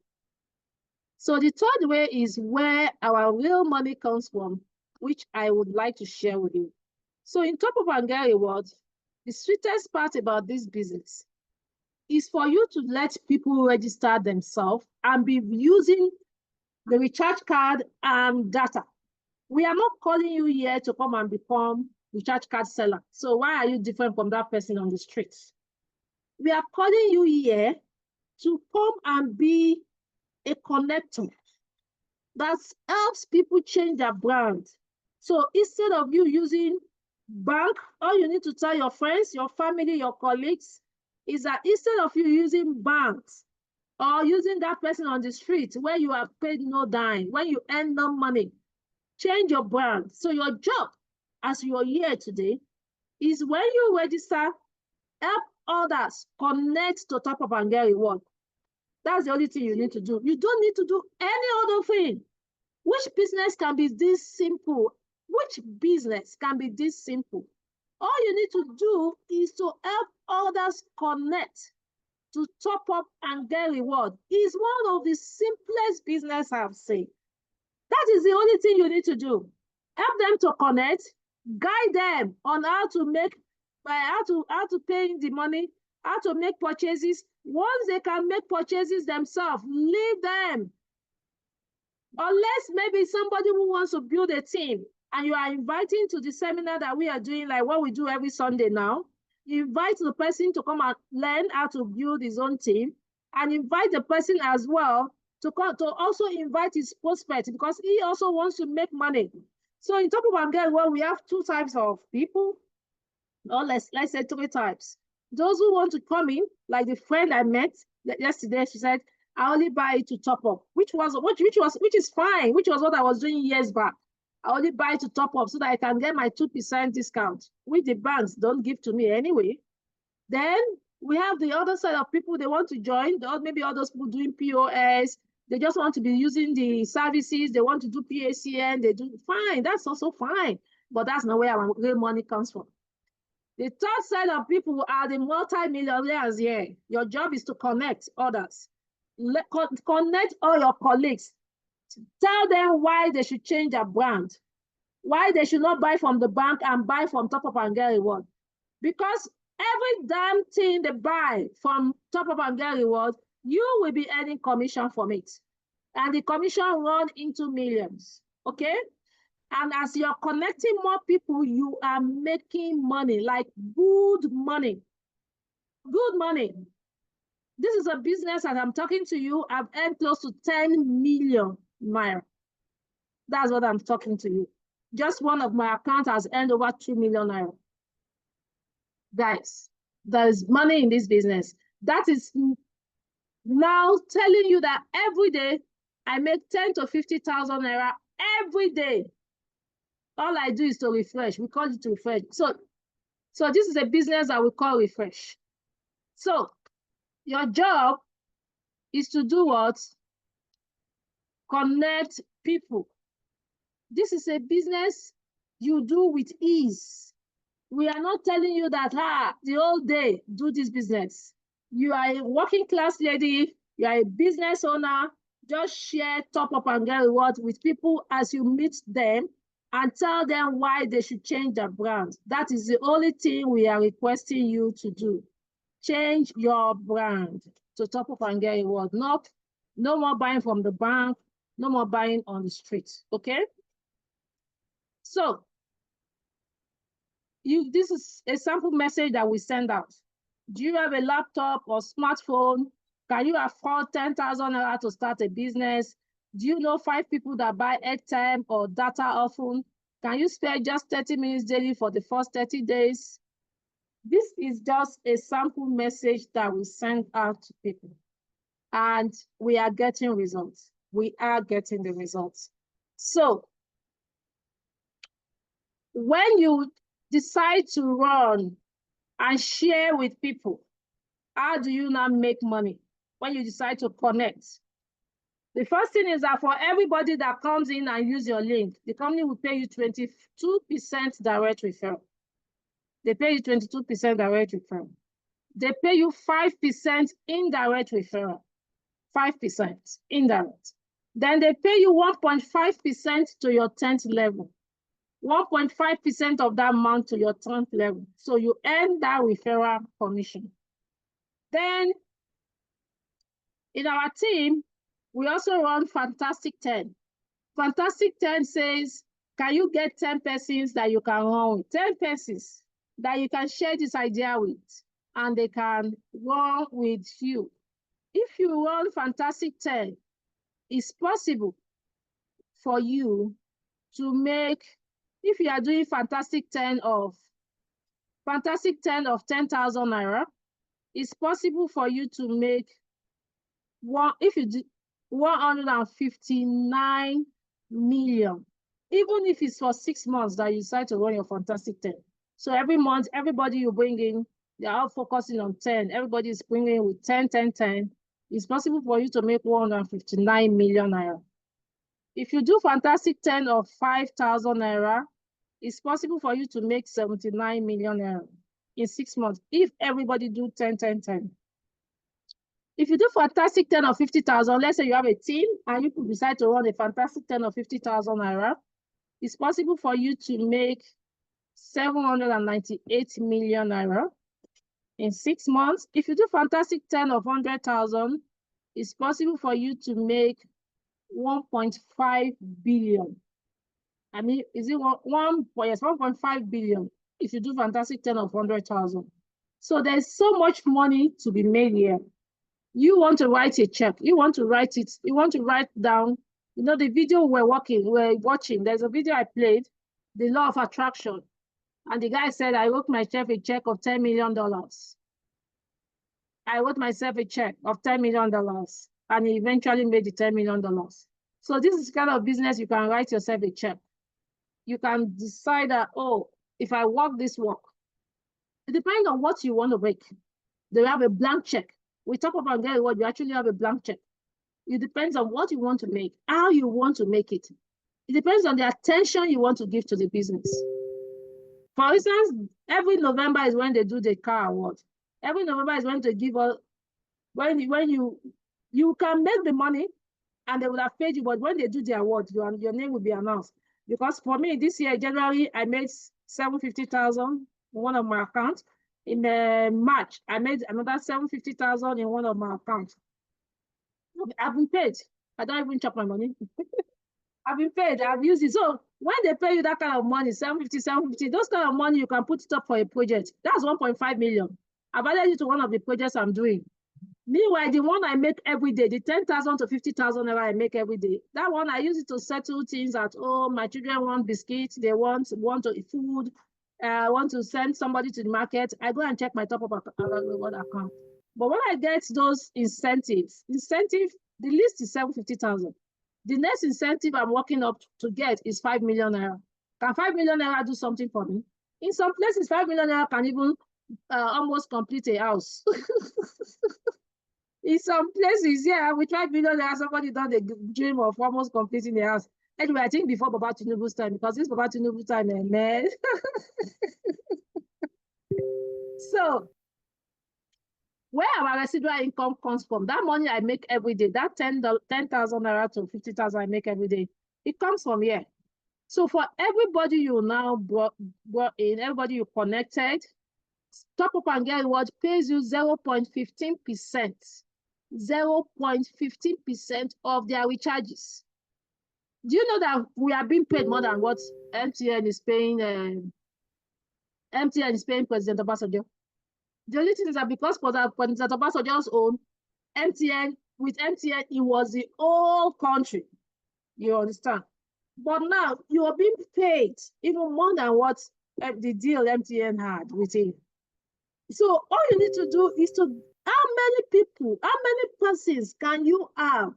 So the third way is where our real money comes from, which I would like to share with you. So in Top of Angari Reward, the sweetest part about this business is for you to let people register themselves and be using the recharge card and data. We are not calling you here to come and become recharge card seller. So why are you different from that person on the streets? We are calling you here to come and be a connector that helps people change their brand. So instead of you using bank, all you need to tell your friends, your family, your colleagues is that instead of you using banks or using that person on the street where you have paid no dime, when you earn no money, change your brand. So your job as you're here today is when you register, help others connect to Top of Angari Reward. That's the only thing you need to do. You don't need to do any other thing. Which business can be this simple? Which business can be this simple? All you need to do is to help others connect, to top up and get reward. Is one of the simplest business I've seen. That is the only thing you need to do. Help them to connect, guide them on how to make, how to pay the money, how to make purchases. Once they can make purchases themselves, leave them. Unless maybe somebody who wants to build a team and you are inviting to the seminar that we are doing, like what we do every Sunday now, you invite the person to come and learn how to build his own team, and invite the person as well to come to also invite his prospect, because he also wants to make money. So in Top Up and Get Well, we have two types of people, or let's say three types. Those who want to come in, like the friend I met yesterday, she said, I only buy it to top up, which is fine, which was what I was doing years back. I only buy to top up so that I can get my 2% discount, which the banks don't give to me anyway. Then we have the other side of people, they want to join, maybe all those people doing POS, they just want to be using the services, they want to do PACN, they do fine, that's also fine, but that's not where our real money comes from. The third side of people are the multi-millionaires here. Your job is to connect others. Connect all your colleagues. Tell them why they should change their brand, why they should not buy from the bank and buy from Top Up and Get Reward. Because every damn thing they buy from Top Up and Get Reward, you will be earning commission from it. And the commission run into millions, okay? And as you're connecting more people, you are making money, like good money. Good money. This is a business that I'm talking to you. I've earned close to 10 million naira. That's what I'm talking to you. Just one of my accounts has earned over 2 million naira. Guys, there is money in this business. That is now telling you that every day I make 10 to 50,000 naira every day. All I do is to refresh. We call it refresh. So this is a business that we call refresh. So your job is to do what? Connect people. This is a business you do with ease. We are not telling you that the whole day do this business. You are a working class lady, you are a business owner, just share Top Up and Get Reward with people as you meet them and tell them why they should change their brand. That is the only thing we are requesting you to do. Change your brand to Top Up and Get Reward. No more buying from the bank, no more buying on the street, okay? So, this is a sample message that we send out. Do you have a laptop or smartphone? Can you afford 10,000 naira to start a business? Do you know 5 people that buy airtime or data often? Can you spare just 30 minutes daily for the first 30 days? This is just a sample message that we send out to people. And we are getting results. We are getting the results. So, when you decide to run and share with people, how do you now make money? When you decide to connect, the first thing is that for everybody that comes in and use your link, the company will pay you 22% direct referral. They pay you 22% direct referral. They pay you 5% indirect referral. 5% indirect. Then they pay you 1.5% to your 10th level. 1.5% of that amount to your 10th level. So you earn that referral commission. Then in our team, we also run Fantastic 10. Fantastic 10 says, can you get 10 persons that you can run with? 10 persons that you can share this idea with, and they can run with you. If you run Fantastic 10, it's possible for you to make, if you are doing Fantastic 10 of 10,000 naira, it's possible for you to make if you do 159 million, even if it's for 6 months that you decide to run your Fantastic 10. So every month, everybody you bring in, they are all focusing on 10. Everybody is bringing in with 10, 10, 10. it's possible for you to make 159 million naira. If you do fantastic 10 of 5,000 naira, it's possible for you to make 79 million naira in 6 months if everybody do 10, 10, 10. If you do fantastic 10 of 50,000, let's say you have a team and you could decide to run a fantastic 10 of 50,000 naira, it's possible for you to make 798 million naira in 6 months. If you do fantastic 10 of 100,000, it's possible for you to make 1.5 billion. I mean, is it yes, 1.5 billion if you do fantastic 10 of 100,000. So there's so much money to be made here. You want to write a check, you want to write it, you want to write down, you know, the video we're watching, there's a video I played, the law of attraction. And the guy said, I wrote myself a check of $10 million. I wrote myself a check of $10 million. And he eventually made the $10 million. So this is the kind of business you can write yourself a check. You can decide that, oh, if I work this work, it depends on what you want to make. They have a blank check. We talk about get what you actually have a blank check. It depends on what you want to make, how you want to make it. It depends on the attention you want to give to the business. For instance, every November is when they do the car award. Every November is when they give us, when you can make the money and they will have paid you, but when they do the award, your name will be announced. Because for me, this year, January, I made 750,000 in one of my accounts. In March, I made another 750,000 in one of my accounts. I've been paid. I don't even chop my money. I've been paid. I've used it. So when they pay you that kind of money, 750, those kind of money, you can put it up for a project. That's 1.5 million. I've added it to one of the projects I'm doing. Meanwhile, the one I make every day, the 10,000 to 50,000 naira I make every day, that one I use it to settle things at home. My children want biscuits, they want to eat food, want to send somebody to the market. I go and check my top-up account. But when I get those incentives, the list is 750,000. The next incentive I'm working up to get is 5 million naira. Can 5 million naira do something for me? In some places, 5 million naira can even almost complete a house. In some places, yeah, with 5 million naira, somebody done the dream of almost completing the house. Anyway, I think before Baba Tinubu's time, because this Baba Tinubu's time, man. So, where our residual income comes from, that money I make every day, that 10,000 naira to 50,000 I make every day, it comes from here. So for everybody you now brought in, everybody you connected, Top Up and Get Reward pays you 0.15%. 0.15% of their recharges. Do you know that we are being paid more than what MTN is paying? MTN is paying President Obasanjo. The only thing is that because President Obasanjo's own MTN, with MTN, it was the whole country. You understand? But now you are being paid even more than what the deal MTN had with him. So all you need to do is to, how many people, how many persons can you have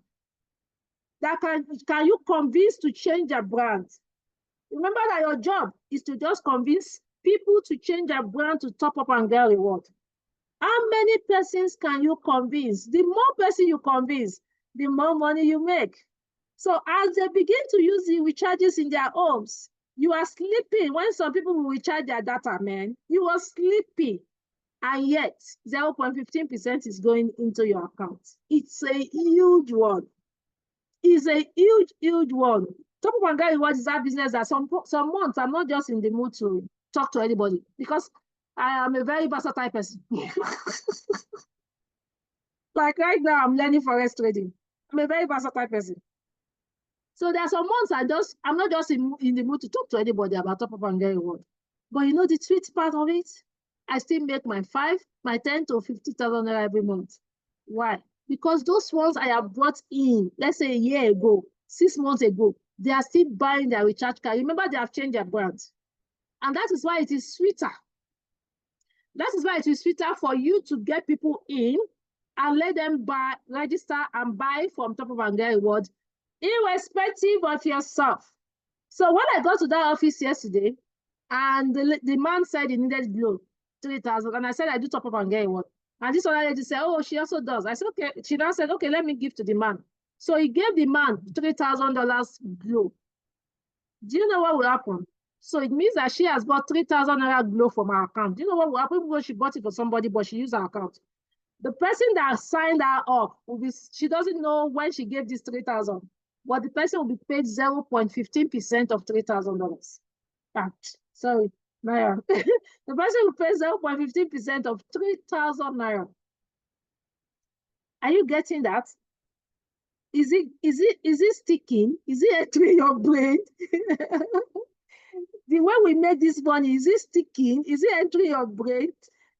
that can you convince to change their brand? Remember that your job is to just convince people to change their brand to Top Up and Get Reward. How many persons can you convince? The more person you convince, the more money you make. So as they begin to use the recharges in their homes, you are sleeping. When some people will recharge their data, man, you are sleeping. And yet 0.15% is going into your account. It's a huge one. It's a huge, huge one. Top Up and Get Reward is that business that some months I'm not just in the mood to talk to anybody because I am a very versatile person. Like right now, I'm learning forex trading. I'm a very versatile person. So there are some months I'm not just in the mood to talk to anybody about Top Up and Get Reward. But you know the sweet part of it? I still make my 10 to 50,000 naira every month. Why? Because those ones I have brought in, let's say a year ago, 6 months ago, they are still buying their recharge card. Remember, they have changed their brand. And that is why it is sweeter. That is why it is sweeter for you to get people in and let them register and buy from Top Up and Get Reward, irrespective of yourself. So when I got to that office yesterday, and the man said he needed below 3,000, and I said I do Top Up and Get Reward. And this other lady said, oh, she also does. I said, okay. She now said, okay, let me give to the man. So he gave the man $3,000 glow. Do you know what will happen? So it means that she has got 3,000 naira glow from her account. Do you know what will happen? Even though she bought it for somebody, but she used her account. The person that signed her up will be, she doesn't know when she gave this 3,000, but the person will be paid 0.15% of $3,000. Sorry, naira. The person will pay 0.15% of 3,000 naira. Are you getting that? Is it sticking? Is it entering your brain? The way we make this money, is it sticking? Is it entering your brain?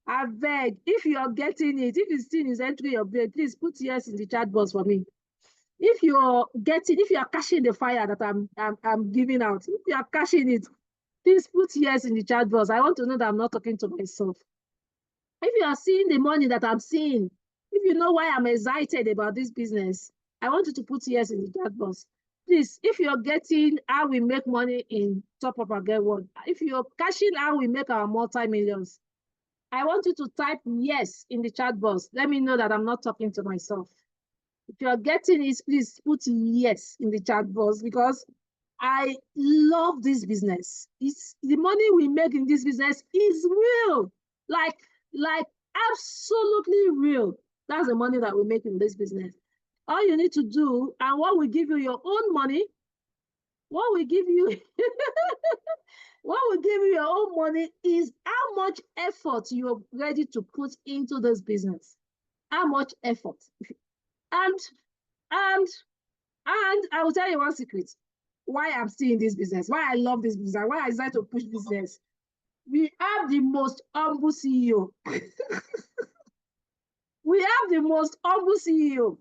I beg, if you are getting it, if it's still is entering your brain, please put yes in the chat box for me. If you are cashing the fire that I'm giving out, if you are cashing it, please put yes in the chat box. I want to know that I'm not talking to myself. If you are seeing the money that I'm seeing, if you know why I'm excited about this business, I want you to put yes in the chat box. Please, if you're getting how we make money in Top Up and Get One, if you're cashing how we make our multi-millions, I want you to type yes in the chat box. Let me know that I'm not talking to myself. If you're getting it, please put yes in the chat box, because I love this business. It's the money we make in this business is real. Like absolutely real. That's the money that we make in this business. All you need to do, and what will give you your own money, what will give you what will give you your own money is how much effort you're ready to put into this business. How much effort. And I will tell you one secret. Why I'm still in this business, why I love this business, why I decided to push business. We have the most humble CEO. We have the most humble CEO.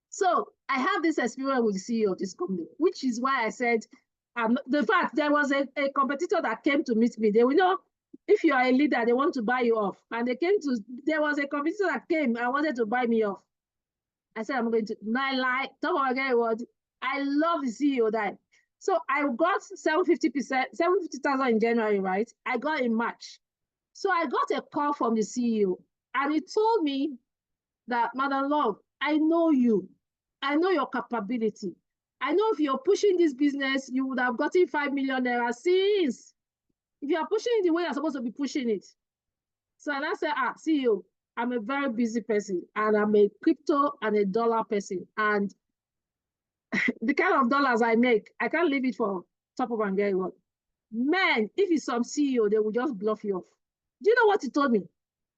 So I have this experience with the CEO of this company, which is why I said, the fact there was a competitor that came to meet me. They will know if you are a leader, they want to buy you off. And there was a competitor that came and wanted to buy me off. I said, I'm going to, I love the CEO that. So I got 750,000 in January, right? I got in March. So I got a call from the CEO, and he told me that, Madam Love, I know you. I know your capability. I know if you're pushing this business, you would have gotten 5 million naira since. If you are pushing it the way you're supposed to be pushing it. So I said, CEO, I'm a very busy person, and I'm a crypto and a dollar person. And the kind of dollars I make, I can't leave it for Top Up and Get One. Man, if it's some CEO, they will just bluff you off. Do you know what he told me?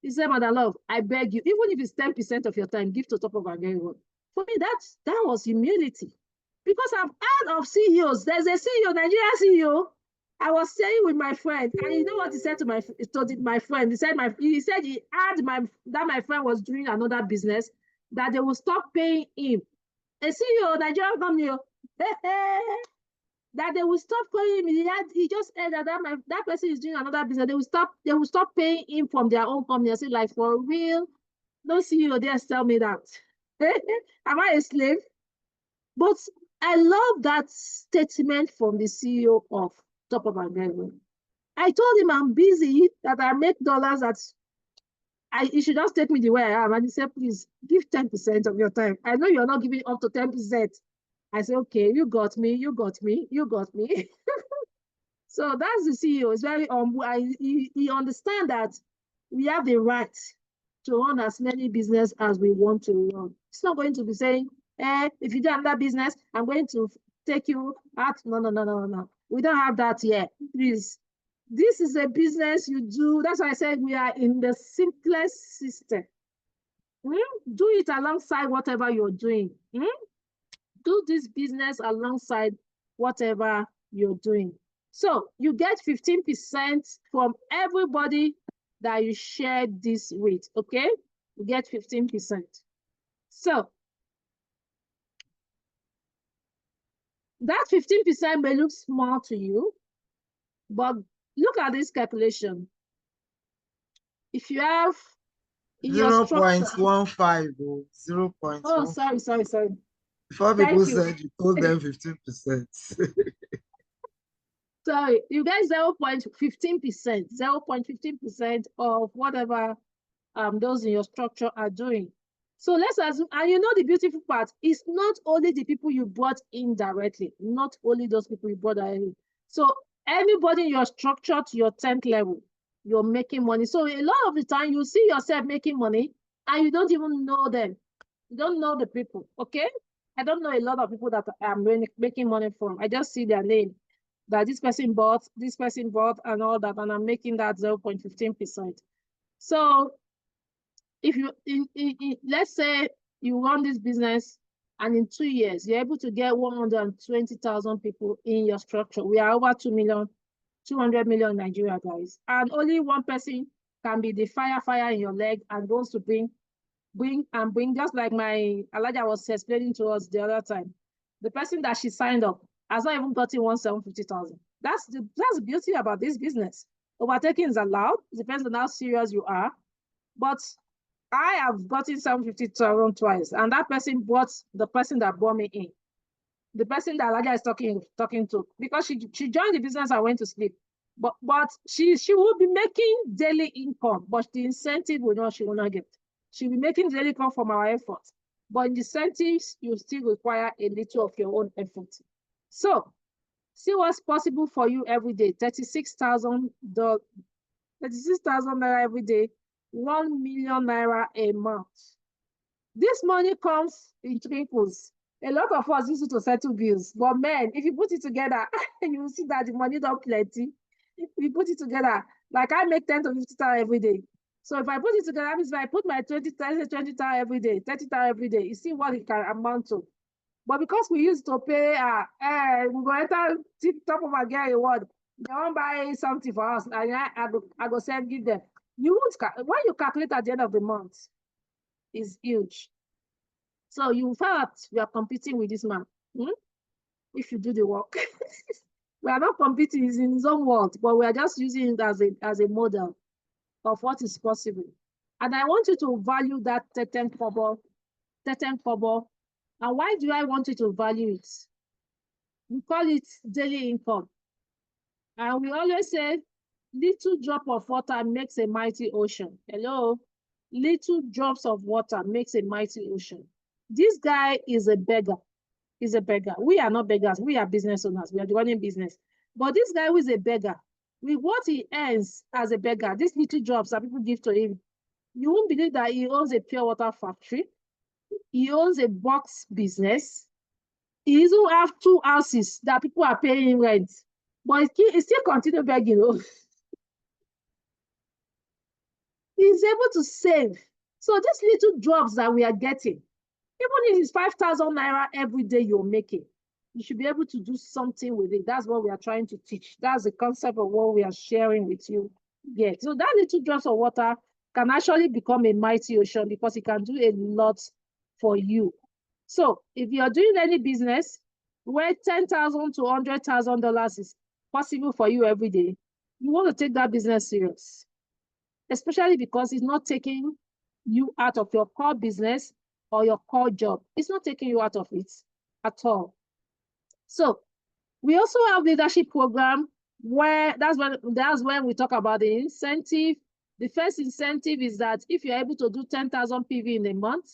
He said, Madam Love, I beg you, even if it's 10% of your time, give to Top Up and Get One. For me, that was humility. Because I've heard of CEOs. There's a CEO, Nigerian CEO. I was staying with my friend, and you know what he said to my friend? He said he heard that my friend was doing another business, that they will stop paying him. A CEO, Nigerian company, that they will stop paying him. He just said that person is doing another business. They will stop paying him from their own company. I said, like, for real? No CEO there tell me that. Am I a slave? But I love that statement from the CEO of Top Up and Get One. I told him I'm busy, that I make dollars, that you should just take me the way I am. And he said, please give 10% of your time. I know you're not giving up to 10%. I said, okay, you got me. So that's the CEO. It's very humble. He understands that we have the right to run as many business as we want to run. It's not going to be saying, if you do another business, I'm going to take you out. No. We don't have that yet. Please. This is a business you do. That's why I said we are in the simplest system. Do it alongside whatever you're doing. Do this business alongside whatever you're doing. So you get 15% from everybody that you share this with, okay? You get 15%. So that 15% may look small to you, but look at this calculation. If you have 0.15 or 0.1. Oh, sorry. Before people said you told them 15%. Sorry, you get 0.15%, 0.15% of whatever those in your structure are doing. So let's assume, and you know the beautiful part is not only the people you brought in directly, not only those people you brought directly. So anybody in your structure to your 10th level, you're making money. So a lot of the time you see yourself making money and you don't even know them. You don't know the people, okay? I don't know a lot of people that I'm making money from. I just see their name, that this person bought, and all that, and I'm making that 0.15%. So if you, let's say you run this business and in 2 years, you're able to get 120,000 people in your structure. We are over 2 million, 200 million in Nigeria, guys. And only one person can be the fire in your leg and goes to bring, just like my Alaja was explaining to us the other time. The person that she signed up has not even gotten 1,750,000. That's the beauty about this business. Overtaking is allowed. It depends on how serious you are. But I have gotten 750,000 twice, and that person bought the person that brought me in. The person that Alaja is talking to, because she joined the business and went to sleep. But she will be making daily income, but the incentive she will not get. She'll be making daily income from our effort. But in the incentives, you still require a little of your own effort. So see what's possible for you every day. 36,000 naira every day, 1 million naira a month. This money comes in trickles. A lot of us use it to settle bills. But man, if you put it together, you will see that the money don't plenty. If we put it together, like I make 10 to 50,000 every day. So if I put it together, that means if I put my 20,000 every day, 30,000 every day, you see what it can amount to. But because we used to pay, we go enter tip top of our get reward. They won't buy something for us. And I go send give them. You won't when you calculate at the end of the month, is huge. So you find out we are competing with this man. If you do the work. We are not competing, he's in his own world, but we are just using it as a model of what is possible. And I want you to value that 10 kobo. And why do I want you to value it? We call it daily income. And we always say, little drop of water makes a mighty ocean. Hello? Little drops of water makes a mighty ocean. This guy is a beggar. He's a beggar. We are not beggars. We are business owners. We are running business. But this guy who is a beggar, with what he earns as a beggar, these little jobs that people give to him, you won't believe that he owns a pure water factory. He owns a box business. He even have 2 houses that people are paying rent. But he still continue begging. He's able to save. So these little jobs that we are getting, even if it's 5,000 naira every day you're making, you should be able to do something with it. That's what we are trying to teach. That's the concept of what we are sharing with you. Yeah. So that little drops of water can actually become a mighty ocean because it can do a lot for you. So if you're doing any business where $10,000 to $100,000 is possible for you every day, you want to take that business serious, especially because it's not taking you out of your core business or your core job. It's not taking you out of it at all. So we also have leadership program where that's when we talk about the incentive. The first incentive is that if you're able to do 10,000 PV in a month,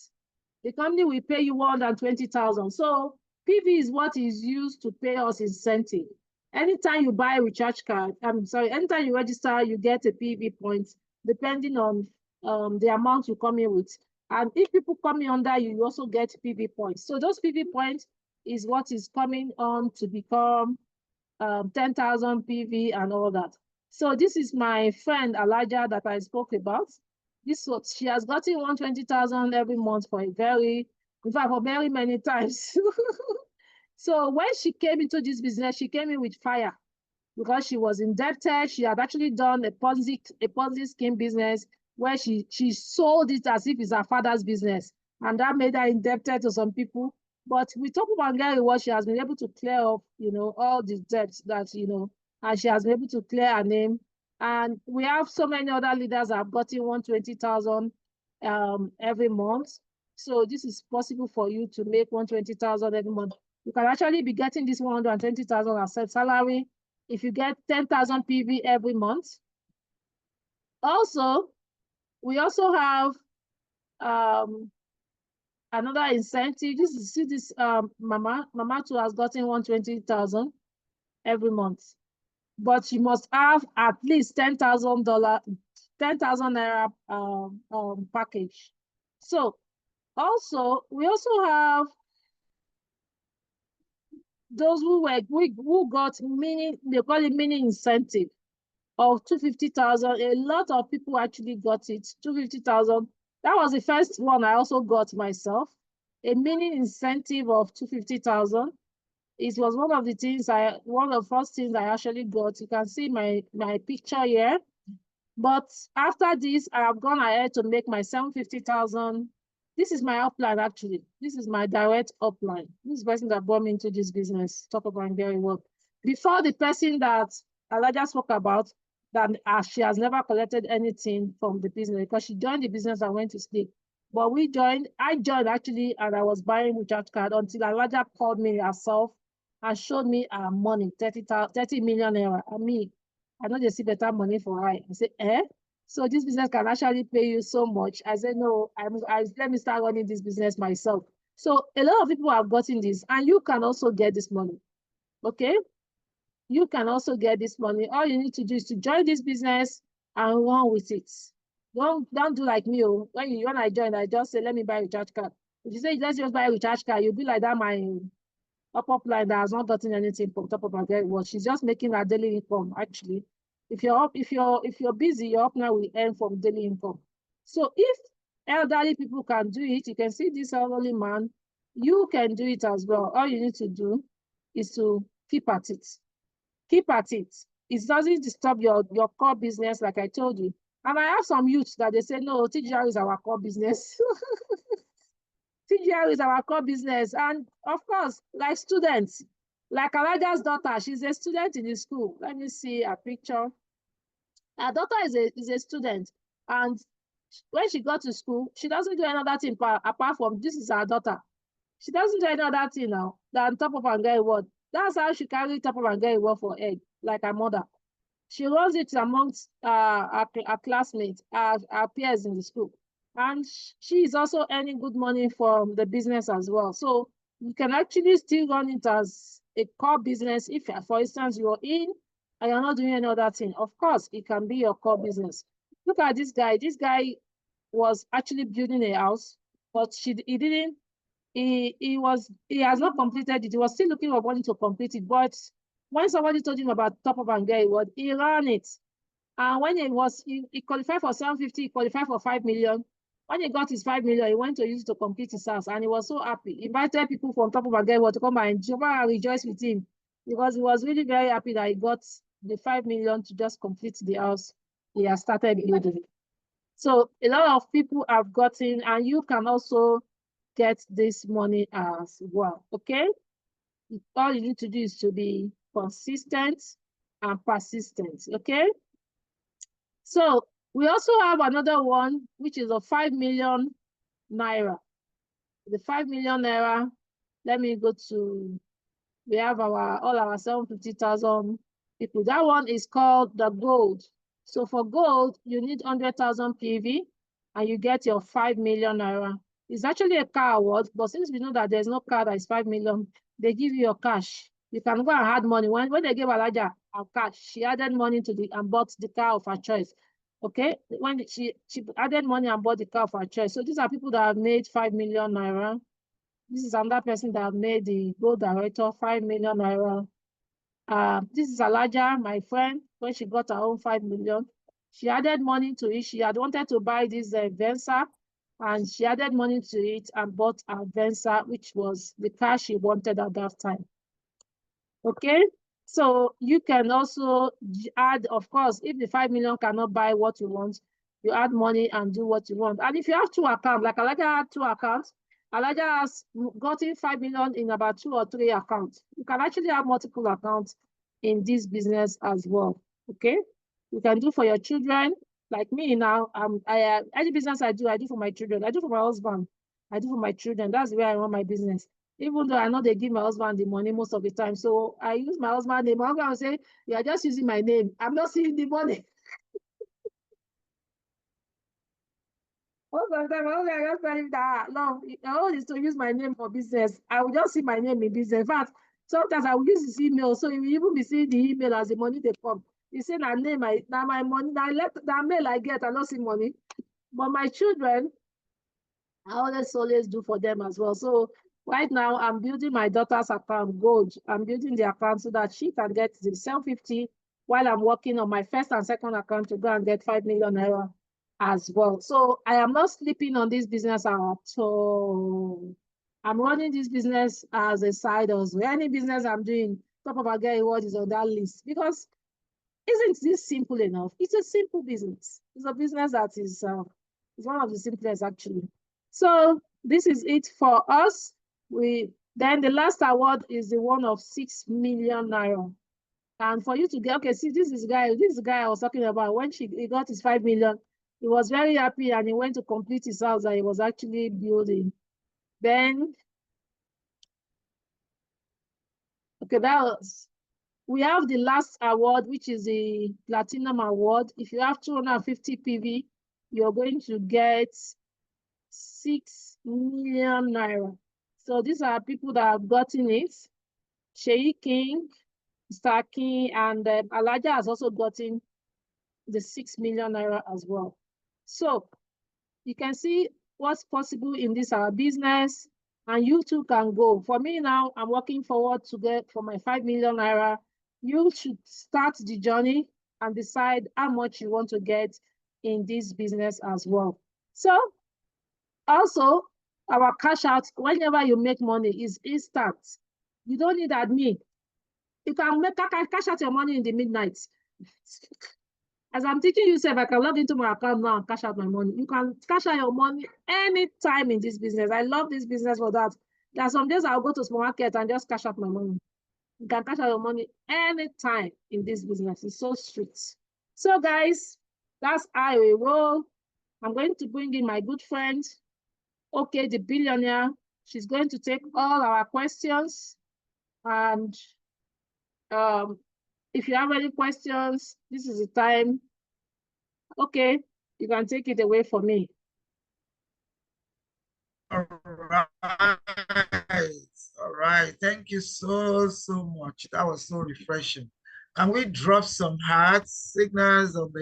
the company will pay you 120,000. So PV is what is used to pay us incentive. Anytime you buy a recharge card, anytime you register, you get a PV point, depending on the amount you come in with. And if people come in under you, you also get PV points. So those PV points is what is coming on to become 10,000 PV and all that. So this is my friend Alaja that I spoke about. She has gotten 120,000 every month for very many times. So when she came into this business, she came in with fire because she was indebted. She had actually done a Ponzi scheme business where she sold it as if it's her father's business. And that made her indebted to some people. But with Top of Angari, what she has been able to clear up, all the debts that, and she has been able to clear her name. And we have so many other leaders that have gotten 120,000 every month. So this is possible for you to make 120,000 every month. You can actually be getting this 120,000 as salary if you get 10,000 PV every month. Also, We also have another incentive. This mama too has gotten 120,000 every month, but you must have at least $10,000, 10,000 naira package. So also we also have those who got mini, they call it mini incentive of 250,000. A lot of people actually got it, 250,000. That was the first one I also got myself. A mini incentive of 250,000. It was one of the first things I actually got. You can see my picture here. But after this, I have gone ahead to make my 750,000. This is my upline, actually. This is my direct upline. This person that brought me into this business, talk about very well. Before, the person that Elijah spoke about, that she has never collected anything from the business because she joined the business and went to sleep. But I joined actually, and I was buying recharge card until Elijah called me herself and showed me her money, 30 million naira. I know they see better money for her. I say, eh? So this business can actually pay you so much. I said, no, let me start running this business myself. So a lot of people have gotten this, and you can also get this money. Okay? You can also get this money. All you need to do is to join this business and run with it. Don't do like me. Oh. When I joined, I just say, let me buy a recharge card. If you say, let's just buy a recharge card, you'll be like that, my up line that has not gotten anything from top of her head. Well, she's just making her daily income. Actually, if you're busy, your upline will earn from daily income. So if elderly people can do it, you can see this elderly man, you can do it as well. All you need to do is to keep at it. Keep at it. It doesn't disturb your core business, like I told you. And I have some youths that they say, no, TGR is our core business. TGR is our core business. And of course, like students, like Elijah's daughter, she's a student in the school. Let me see a picture. Her daughter is a student. And when she got to school, she doesn't do another thing apart from this is her daughter. She doesn't do another thing now than top up and get reward. That's how she carry top up and get reward for egg, like her mother. She runs it amongst her classmates, her peers in the school. And she is also earning good money from the business as well. So you can actually still run it as a core business. If, for instance, you're in and you're not doing any other thing, of course, it can be your core business. Look at this guy. This guy was actually building a house, but he didn't. He has not completed it. He was still looking for money to complete it. But when somebody told him about top up and get reward, he ran it. And when he qualified for 750, he qualified for 5 million. When he got his 5 million, he went to use it to complete his house. And he was so happy. He invited people from top up and get reward to come and rejoice with him. Because he was really very happy that he got the 5 million to just complete the house he has started building. So a lot of people have gotten, and you can also get this money as well. Okay? All you need to do is to be consistent and persistent. Okay? So we also have another one, which is a 5 million naira. The 5 million naira, let me go to, we have all our 750,000 people. That one is called the gold. So for gold, you need 100,000 PV and you get your 5 million naira. It's actually a car award, but since we know that there's no car that is 5 million, they give you your cash. You can go and add money. When they gave Alaja her cash, she added money to and bought the car of her choice. Okay, when she added money and bought the car of her choice. So these are people that have made 5 million naira. This is another person that made the gold director 5 million naira. This is Alaja, my friend, when she got her own 5 million. She added money to it. She had wanted to buy this Venza, and she added money to it and bought a Venza, which was the car she wanted at that time. Okay, so you can also add, of course, if the 5 million cannot buy what you want, you add money and do what you want. And if you have two accounts, like Alaja had two accounts, Alaja has gotten 5 million in about 2 or 3 accounts. You can actually have multiple accounts in this business as well. Okay, you can do for your children. Like me now, any business I do for my children. I do for my husband. I do for my children. That's the way I run my business. Even though I know they give my husband the money most of the time. So I use my husband's name. My husband will say, you are just using my name. I'm not seeing the money. Most of the time, I just tell him that, no, all is to use my name for business. I will just see my name in business. In fact, sometimes I will use his email, so you will even be seeing the email as the money they come. He say, na name, na my money, na mail I get, I don't see money. But my children, I always do for them as well. So right now, I'm building my daughter's account, Gold. I'm building the account so that she can get the 750 while I'm working on my first and second account to go and get 5 million naira as well. So I am not sleeping on this business at all. I'm running this business as a side hustle. Any business I'm doing, top of our get reward is on that list because isn't this simple enough? It's a simple business. It's a business that is it's one of the simplest actually. So this is it for us. We then the last award is the one of 6 million naira. And for you to get okay, see this is the guy I was talking about. When he got his 5 million, he was very happy and he went to complete his house that he was actually building. Then okay, that was we have the last award, which is the Platinum Award. If you have 250 PV, you're going to get 6 million naira. So these are people that have gotten it. Sheyi King, Star King, and Alaja has also gotten the 6 million naira as well. So you can see what's possible in this our business, and you too can go. For me now, I'm working forward to get for my 5 million naira. You should start the journey and decide how much you want to get in this business as well. So also, our cash out, whenever you make money, is instant. You don't need admin. You can make cash out your money in the midnight. As I'm teaching you, I can log into my account now and cash out my money. You can cash out your money anytime in this business. I love this business for that. There are some days I'll go to supermarket and just cash out my money. You can cash out your money anytime in this business. It's so strict. So, guys, that's how we roll. I'm going to bring in my good friend, okay, the billionaire. She's going to take all our questions. And if you have any questions, this is the time. Okay, you can take it away for me. All right. All right. Thank you so much. That was so refreshing. Can we drop some hearts, signals on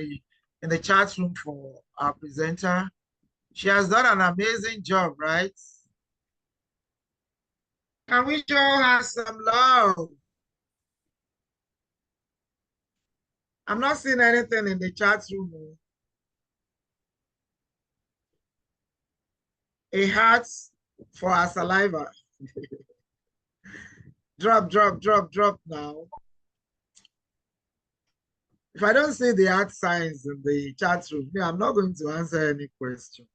in the chat room for our presenter? She has done an amazing job, right? Can we show her some love? I'm not seeing anything in the chat room. A heart for our saliva. Drop now. If I don't see the heart signs in the chat room, I'm not going to answer any question.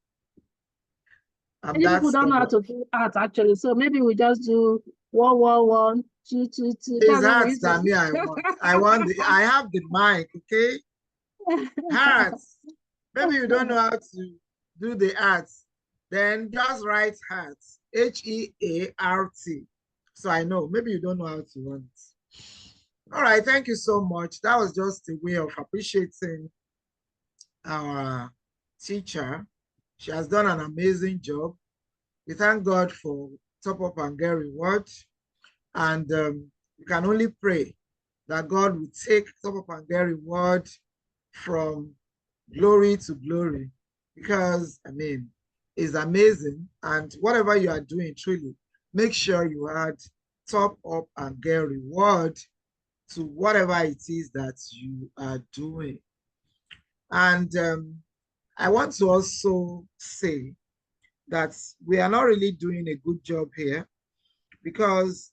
Many people don't know how to do art actually, so maybe we just do 111, 222. It's hearts that me I want. I have the mic, okay? Hearts. Maybe you don't know how to do the arts. Then just write hearts. H-E-A-R-T. So I know. Maybe you don't know how to run it. All right. Thank you so much. That was just a way of appreciating our teacher. She has done an amazing job. We thank God for Top Up and Get Reward. And you can only pray that God will take Top Up and Get Reward from glory to glory, because I mean, it's amazing. And whatever you are doing, truly, make sure you add Top Up and Get Reward to whatever it is that you are doing. And I want to also say that we are not really doing a good job here, because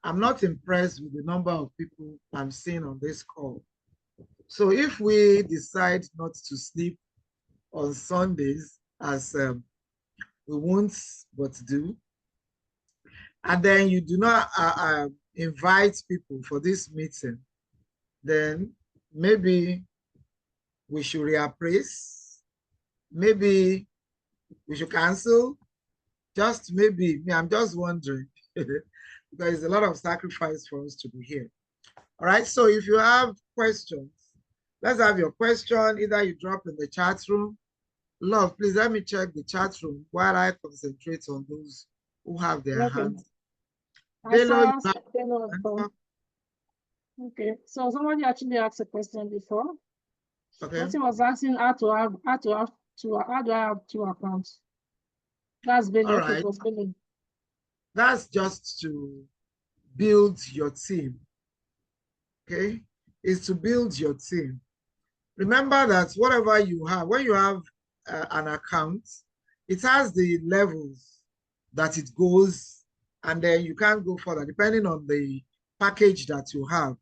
I'm not impressed with the number of people I'm seeing on this call. So if we decide not to sleep on Sundays, as we won't but do, and then you do not invite people for this meeting, then maybe we should reappraise. Maybe we should cancel. Just maybe. I'm just wondering. There is a lot of sacrifice for us to be here. All right. So if you have questions, let's have your question. Either you drop in the chat room, Love, please let me check the chat room while I concentrate on those who have their Okay. hands. I Bello, you saw have okay. So somebody actually asked a question before. okay. Person was asking how do I have two accounts? That's Billy. All Okay, right. it was Billy. That's just to build your team. Okay, is to build your team. Remember that whatever you have, when you have an account, it has the levels that it goes, and then you can't go further depending on the package that you have.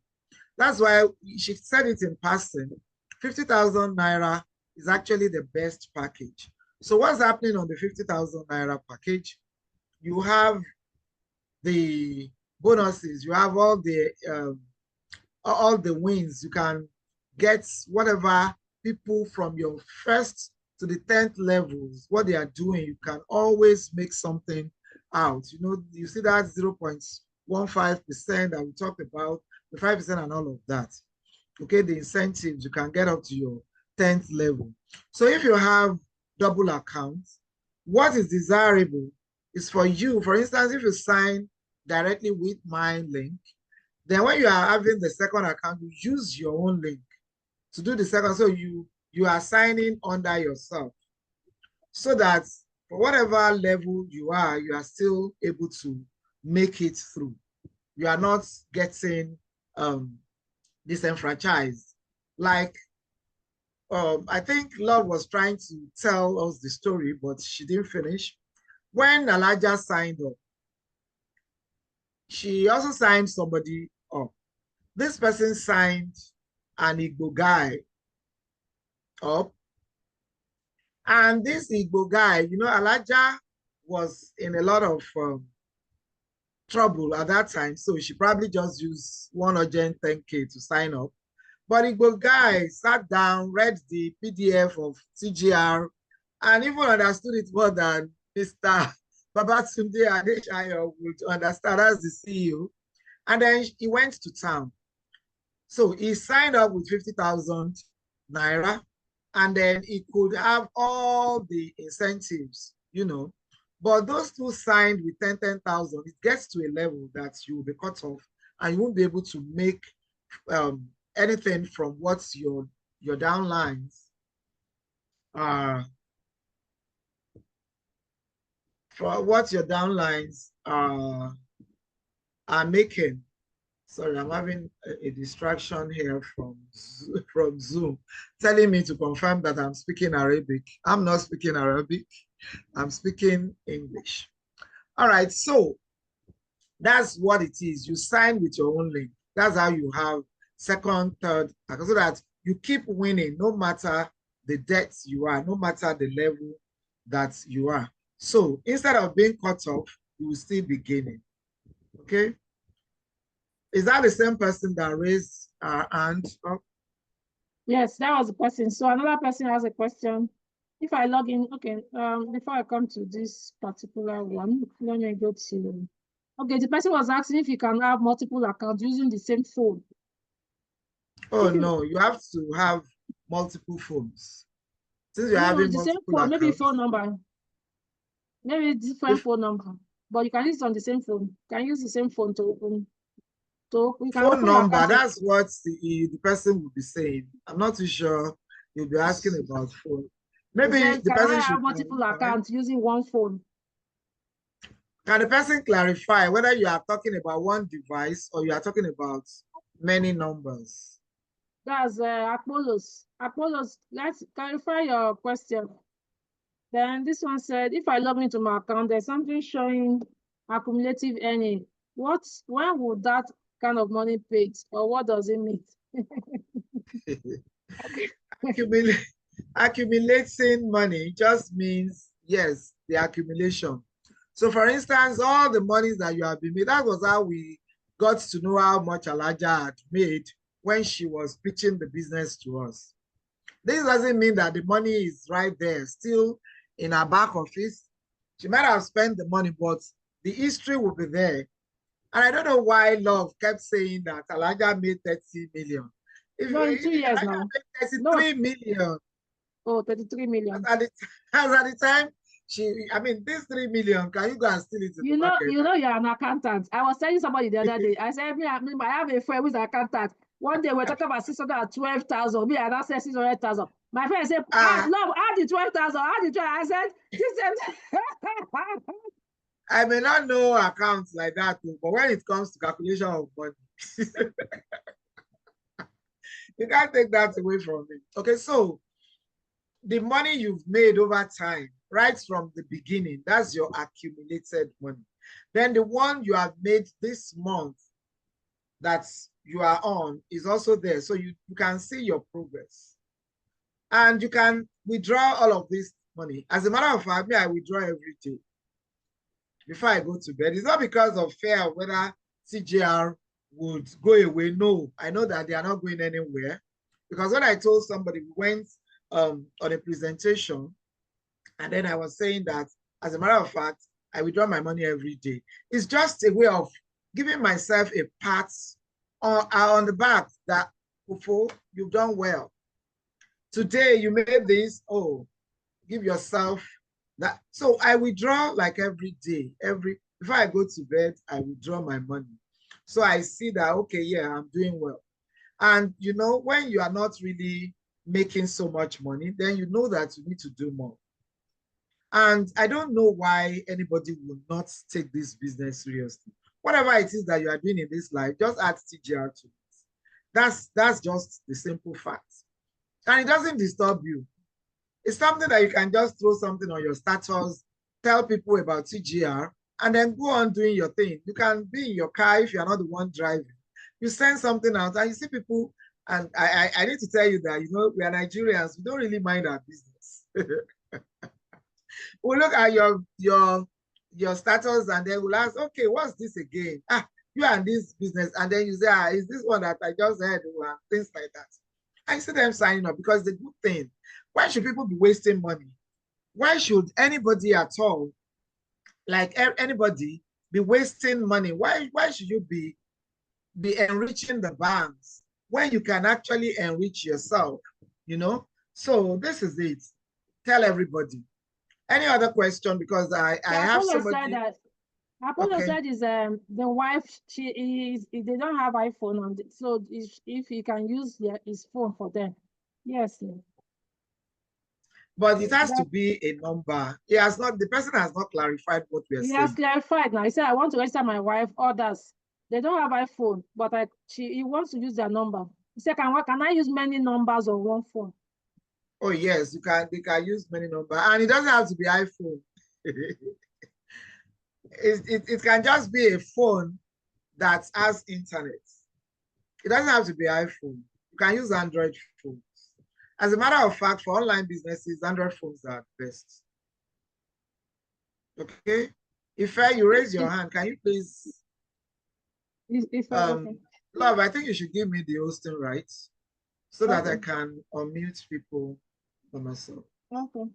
That's why she said it in passing. 50,000 naira is actually the best package. So what's happening on the 50,000 naira package? You have the bonuses, you have all the wins. You can get whatever people from your first to the 10th levels, what they are doing, you can always make something out. You know, you see that 0.15% that we talked about, the 5% and all of that. Okay, the incentives, you can get up to your 10th level. So if you have double accounts, what is desirable is for you, for instance, if you sign directly with my link, then when you are having the second account, you use your own link to do the second. So you are signing under yourself so that for whatever level you are still able to make it through. You are not getting disenfranchised. Like I think Love was trying to tell us the story, but she didn't finish. When Alaja signed up, she also signed somebody up. This person signed an Igbo guy up. And this Igbo guy, you know, Alaja was in a lot of trouble at that time. So she probably just used one urgent 10K to sign up. But Igbo guy sat down, read the PDF of TGR, and even understood it more than Mr. Babatunde Adeshayo would understand as the CEO. And then he went to town. So he signed up with 50,000 naira, and then he could have all the incentives, you know. But those two signed with 10,000, it gets to a level that you will be cut off and you won't be able to make anything from what's your downlines are for what your downlines are making. Sorry, I'm having a distraction here from Zoom, telling me to confirm that I'm speaking Arabic. I'm not speaking Arabic. I'm speaking English. All right, so that's what it is. You sign with your own link. That's how you have second, third, so that you keep winning no matter the depth you are, no matter the level that you are. So instead of being cut off, you will still be gaining. Okay? Is that the same person that raised her hand up? Yes, that was the person. So another person has a question. If I log in, okay, before I come to this particular one, let me go to, okay, the person was asking if you can have multiple accounts using the same phone. Oh, no, you have to have multiple phones. Since you're having the same multiple phone, maybe accounts. phone number, maybe different phone number, but you can use it on the same phone. You can use the same phone to open. So we can Phone open number, accounts. that's what the person will be saying. I'm not too sure you'll be asking about phone. Maybe Says, the can I person have should multiple clarify. accounts using one phone? Can the person clarify whether you are talking about one device or you are talking about many numbers? That's Apollos. Apollos, let's clarify your question. Then this one said, if I log into my account, there's something showing accumulative earning. When would that kind of money paid, or what does it mean? Accumulating money just means, yes, the accumulation. So for instance, all the monies that you have been made, that was how we got to know how much Alaja had made when she was pitching the business to us. This doesn't mean that the money is right there, still in her back office. She might have spent the money, but the history will be there. And I don't know why Love kept saying that Alaja made 30 million. If No, in 2 years Alaja now. made No, 33 million. Oh, 33 million. As at the time, I mean, this 3 million, can you go and steal it in the market? You're an accountant. I was telling somebody the other day. I said, I have a friend who's an accountant. One day we're talking about 612,000. Me, I said 600,000. My friend said, no, add the 12,000. Add the 12. I said, I may not know accounts like that, but when it comes to calculation of money, you can't take that away from me. Okay, so the money you've made over time, right from the beginning, that's your accumulated money. Then the one you have made this month that you are on is also there. So you can see your progress. And you can withdraw all of this money. As a matter of fact, I withdraw every day before I go to bed. It's not because of fear of whether TGR would go away. No, I know that they are not going anywhere. Because when I told somebody, we went on a presentation, and then I was saying that, as a matter of fact, I withdraw my money every day. It's just a way of giving myself a pat on the back that, Kufo, you've done well. Today you made this, oh, give yourself that. So I withdraw like every day, before I go to bed, I withdraw my money. So I see that, okay, yeah, I'm doing well. And you know, when you are not really making so much money, then you know that you need to do more. And I don't know why anybody will not take this business seriously. Whatever it is that you are doing in this life, just add TGR to it. That's just the simple fact. And it doesn't disturb you. It's something that you can just throw something on your status, tell people about TGR, and then go on doing your thing. You can be in your car if you're not the one driving. You send something out and you see people, and I need to tell you that, you know, we are Nigerians, we don't really mind our business. We'll look at your status and then we'll ask, okay, what's this again? You are in this business. And then you say, is this one that I just heard? Things like that. I see them signing up because it's a good thing. Why should people be wasting money? Why should anybody at all, like anybody, be wasting money? Why should you be enriching the banks when you can actually enrich yourself? You know? So this is it. Tell everybody. Any other question? Because I have somebody. Apollo said is the wife, they don't have iPhone on it, so if he can use his phone for them. Yes. But it has to be a number. The person has not clarified what we are saying. He has clarified now. He said, I want to register my wife, others. They don't have iPhone, but he wants to use their number. He said, can I use many numbers on one phone? Oh yes, they can use many numbers. And it doesn't have to be iPhone. It can just be a phone that has internet. It doesn't have to be iPhone. You can use Android phones. As a matter of fact, for online businesses, Android phones are best. Okay? If you raise your hand, can you please? Okay. Love, I think you should give me the hosting rights so that I can unmute people for myself. Okay.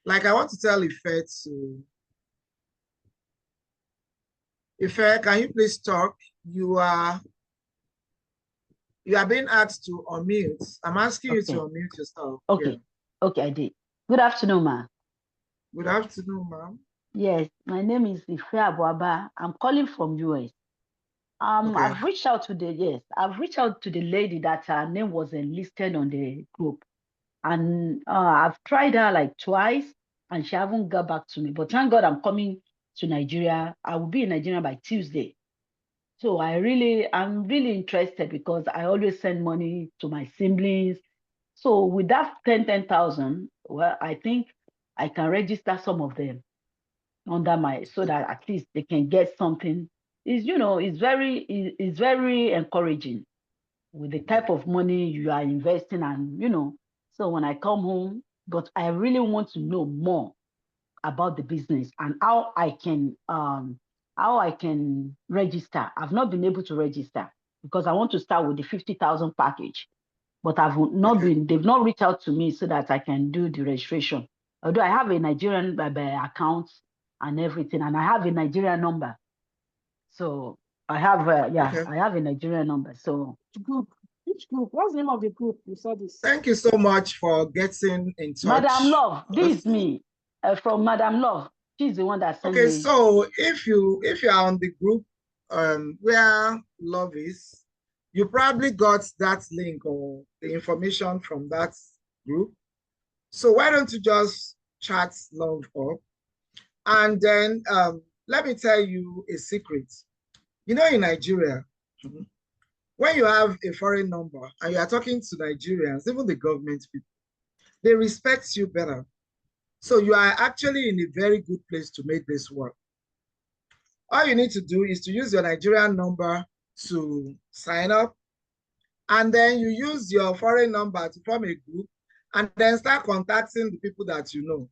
Like I want to tell Ife to. Ife, can you please talk? You are being asked to unmute. I'm asking you to unmute yourself. Okay. Yeah. Okay, I did. Good afternoon, ma. Good afternoon, ma'am. Yes, my name is Ife Abuaba. I'm calling from US. I've reached out to the lady that her name was enlisted on the group. And I've tried her like twice and she haven't got back to me. But thank God I'm coming to Nigeria. I will be in Nigeria by Tuesday. So I'm really interested because I always send money to my siblings. So with that 10,000, well, I think I can register some of them under so that at least they can get something. It's very encouraging with the type of money you are investing and, so when I come home, but I really want to know more about the business and how I can register. I've not been able to register because I want to start with the 50,000 package, but they've not reached out to me so that I can do the registration. Although I have a Nigerian account and everything, and I have a Nigerian number. So I have, Okay. I have a Nigerian number. So Group. Which group? What's the name of the group you saw this? Thank you so much for getting in touch. Madam Love, this is me from Madam Love. She's the one that sent Okay, me. so if you are on the group where Love is, you probably got that link or the information from that group. So why don't you just chat Love up? And then let me tell you a secret. You know, in Nigeria, when you have a foreign number and you are talking to Nigerians, even the government people, they respect you better. So you are actually in a very good place to make this work. All you need to do is to use your Nigerian number to sign up, and then you use your foreign number to form a group and then start contacting the people that you know.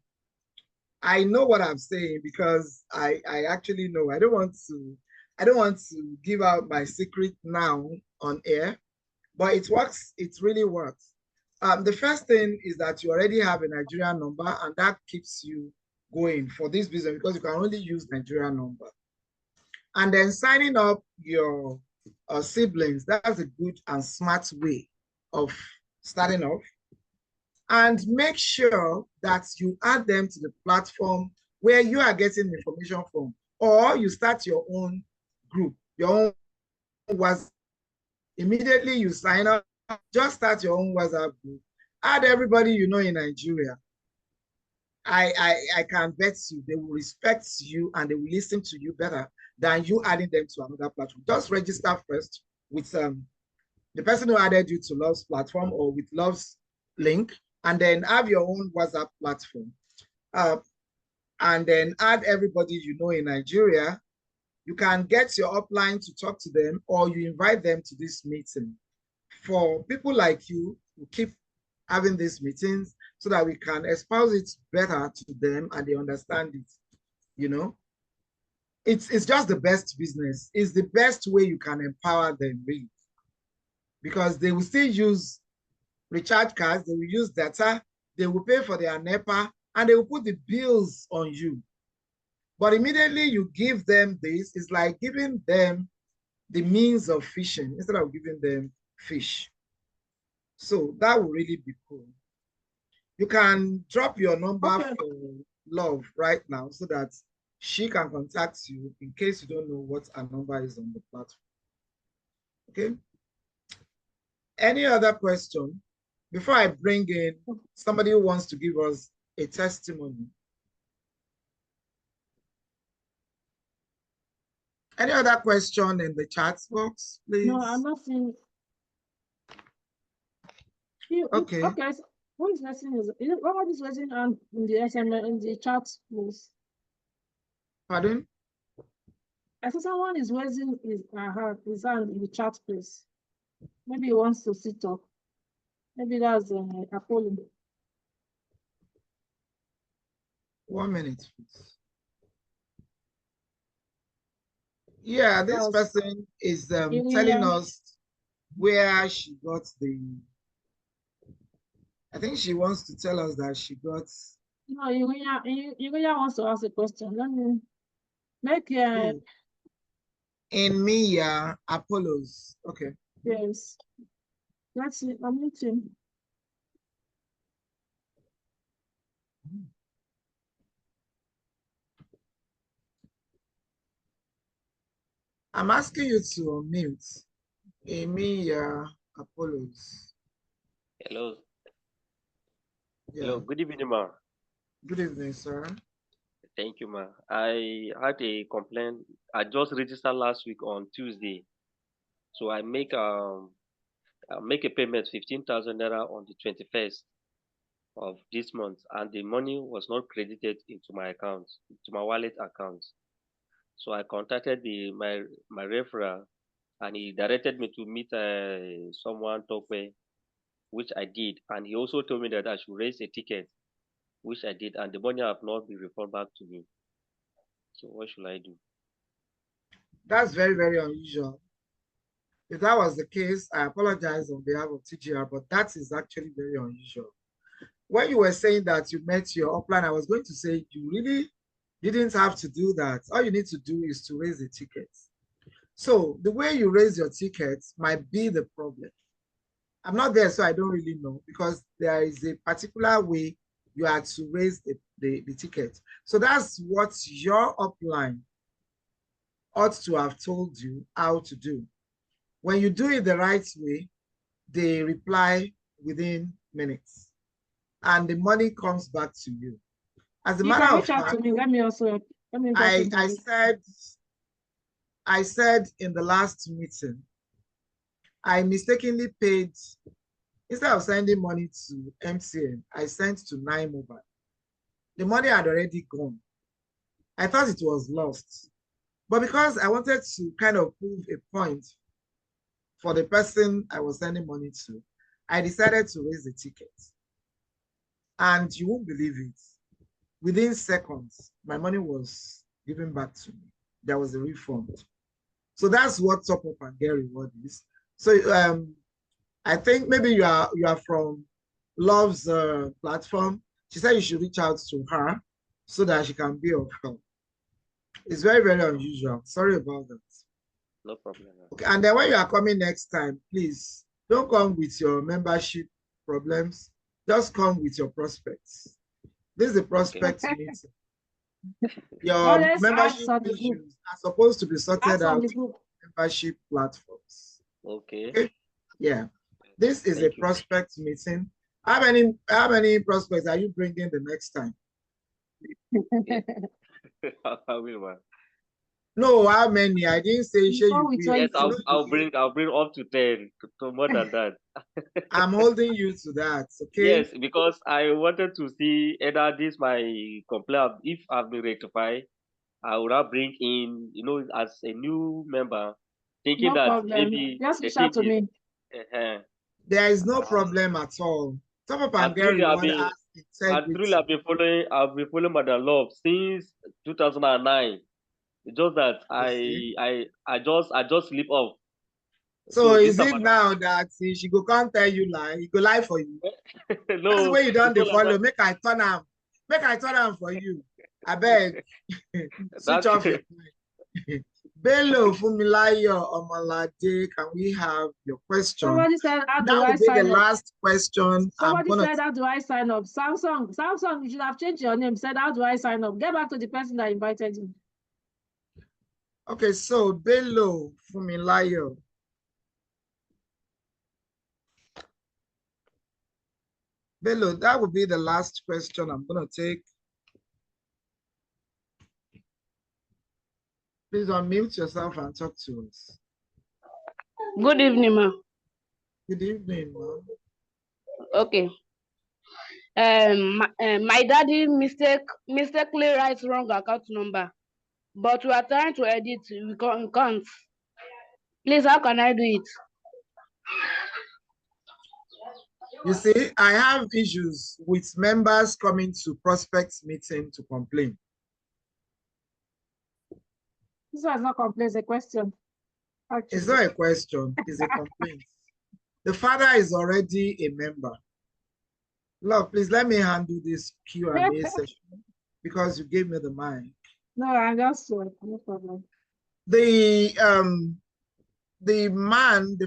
I know what I'm saying because I actually know. I don't want to give out my secret now on air, but it works. It really works. The first thing is that you already have a Nigerian number, and that keeps you going for this business because you can only use Nigerian number. And then signing up your siblings, that's a good and smart way of starting off. And make sure that you add them to the platform where you are getting information from, or you start your own group, your own WhatsApp. Immediately you sign up, just start your own WhatsApp group. Add everybody you know in Nigeria. I can bet you they will respect you and they will listen to you better than you adding them to another platform. Just register first with the person who added you to Love's platform or with Love's link, and then have your own WhatsApp platform. And then add everybody you know in Nigeria. You can get your upline to talk to them, or you invite them to this meeting. For people like you who keep having these meetings so that we can espouse it better to them and they understand it, you know. It's just the best business. It's the best way you can empower them, really. Because they will still use recharge cards, they will use data, they will pay for their NEPA, and they will put the bills on you. But immediately you give them this, it's like giving them the means of fishing instead of giving them fish. So that will really be cool. You can drop your number for Love right now so that she can contact you in case you don't know what her number is on the platform. Okay. Any other question? Before I bring in somebody who wants to give us a testimony. Any other question in the chat box, please? No, I'm not seeing. Okay. Okay. So who is raising? What is raising hand in the SMS in the chat, please? Pardon? I said someone is raising his hand in the chat, please. Maybe he wants to sit up. Maybe that's Apollo. 1 minute, please. Yeah, this person is telling us where she got the. I think she wants to tell us that she got. No, Iriya wants to ask a question. Let me make In Mia Apollos. Okay. Yes. Let's see. I'm meeting. I'm asking you to unmute. Emilia Apollos. Hello. Yeah. Hello. Good evening, ma. Good evening, sir. Thank you, ma. I had a complaint. I just registered last week on Tuesday, so I make a payment 15,000 naira on the 21st of this month, and the money was not credited into my account, to my wallet account. So I contacted my referral, and he directed me to meet someone Tokwe, which I did, and he also told me that I should raise a ticket, which I did, and the money have not been refunded back to me. So what should I do? That's very, very unusual. If that was the case, I apologize on behalf of TGR, but that is actually very unusual. When you were saying that you met your upline, I was going to say you really didn't have to do that. All you need to do is to raise the ticket. So the way you raise your tickets might be the problem. I'm not there, so I don't really know, because there is a particular way you are to raise the ticket. So that's what your upline ought to have told you how to do. When you do it the right way, they reply within minutes and the money comes back to you. As a You matter can of reach out fact, to me. Let me also I said in the last meeting, I mistakenly paid, instead of sending money to MCN, I sent to 9Mobile. The money had already gone. I thought it was lost. But because I wanted to kind of prove a point for the person I was sending money to, I decided to raise the ticket. And you won't believe it. Within seconds, my money was given back to me. There was a refund. So that's what Top Up and Get Reward is. So I think maybe you are from Love's platform. She said you should reach out to her so that she can be of help. It's very, very unusual. Sorry about that. No problem. Okay, and then when you are coming next time, please don't come with your membership problems. Just come with your prospects. This is a prospect meeting. Your membership issues are supposed to be sorted out on membership platforms. Okay. Yeah. This is a prospect meeting. How many prospects are you bringing the next time? I will, man. No, how many? I didn't say you will. Yes, I'll bring up to 10, to more than that. I'm holding you to that, okay? Yes, because I wanted to see either this my complaint, if I've been rectified, I would have bring in, as a new member, thinking that maybe just reach out to me. There is no problem at all. Top Up and Get Reward has integrity. Truly, I've been following Madam Love since 2009. It's just that I just slip off. So is it now that she go can't tell you lie? He go lie for you. No, that's the way you done the follow. Make I turn am for you. I beg. Switch off your mind. Bello Fumilayo Omalade, can we have your question? Somebody said, how do that I will be sign the up? last question. Somebody said, how do I sign up? Samsung, you should have changed your name. Said, how do I sign up? Get back to the person that invited you. Okay, so Bello Fumilayo. Bello, that would be the last question I'm going to take. Please unmute yourself and talk to us. Good evening, ma'am. Good evening, ma'am. Okay. My daddy mistakenly writes wrong account number, but we are trying to edit. We can't. Please, how can I do it? You see, I have issues with members coming to prospects meeting to complain. This was not complaint, it's a question. Actually. It's not a question, it's a complaint. The father is already a member. Love, please let me handle this Q&A session because you gave me the mic. No, I'm just no problem. The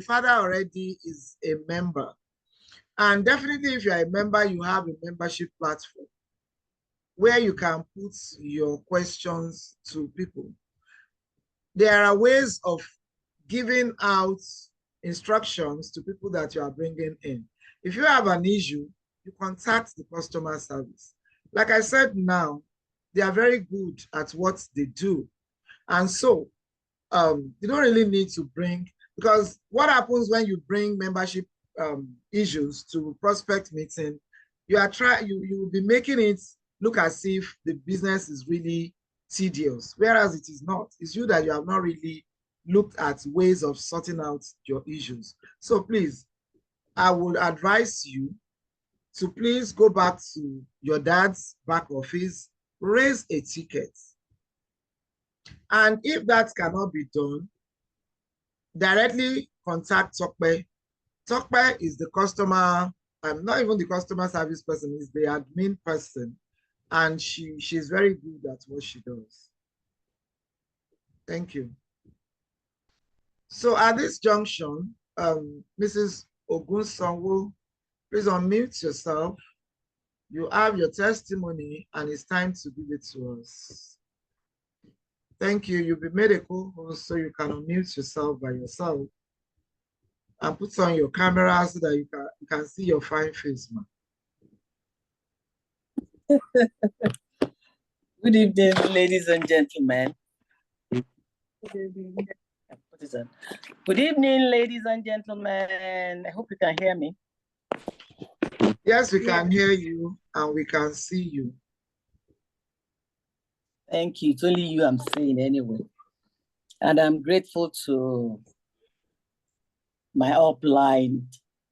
father already is a member. And definitely if you're a member, you have a membership platform where you can put your questions to people. There are ways of giving out instructions to people that you are bringing in. If you have an issue, you contact the customer service. Like I said now, they are very good at what they do. And so you don't really need to bring, because what happens when you bring membership issues to prospect meeting, you will be making it look as if the business is really tedious, whereas it is not. It's you that you have not really looked at ways of sorting out your issues. So please, I would advise you to please go back to your dad's back office, raise a ticket. And if that cannot be done, directly contact Tokpe. Tokpe is the customer, not even the customer service person, is the admin person. And she's very good at what she does. Thank you. So at this junction, Mrs. Ogunsanwo, please unmute yourself. You have your testimony and it's time to give it to us. Thank you. You'll be made a co-host so you can unmute yourself by yourself and put on your camera so that you can see your fine face, man. Good evening, ladies and gentlemen. Good evening, ladies and gentlemen. I hope you can hear me. Yes, we can hear you and we can see you. Thank you. It's only you I'm seeing anyway. And I'm grateful to my upline,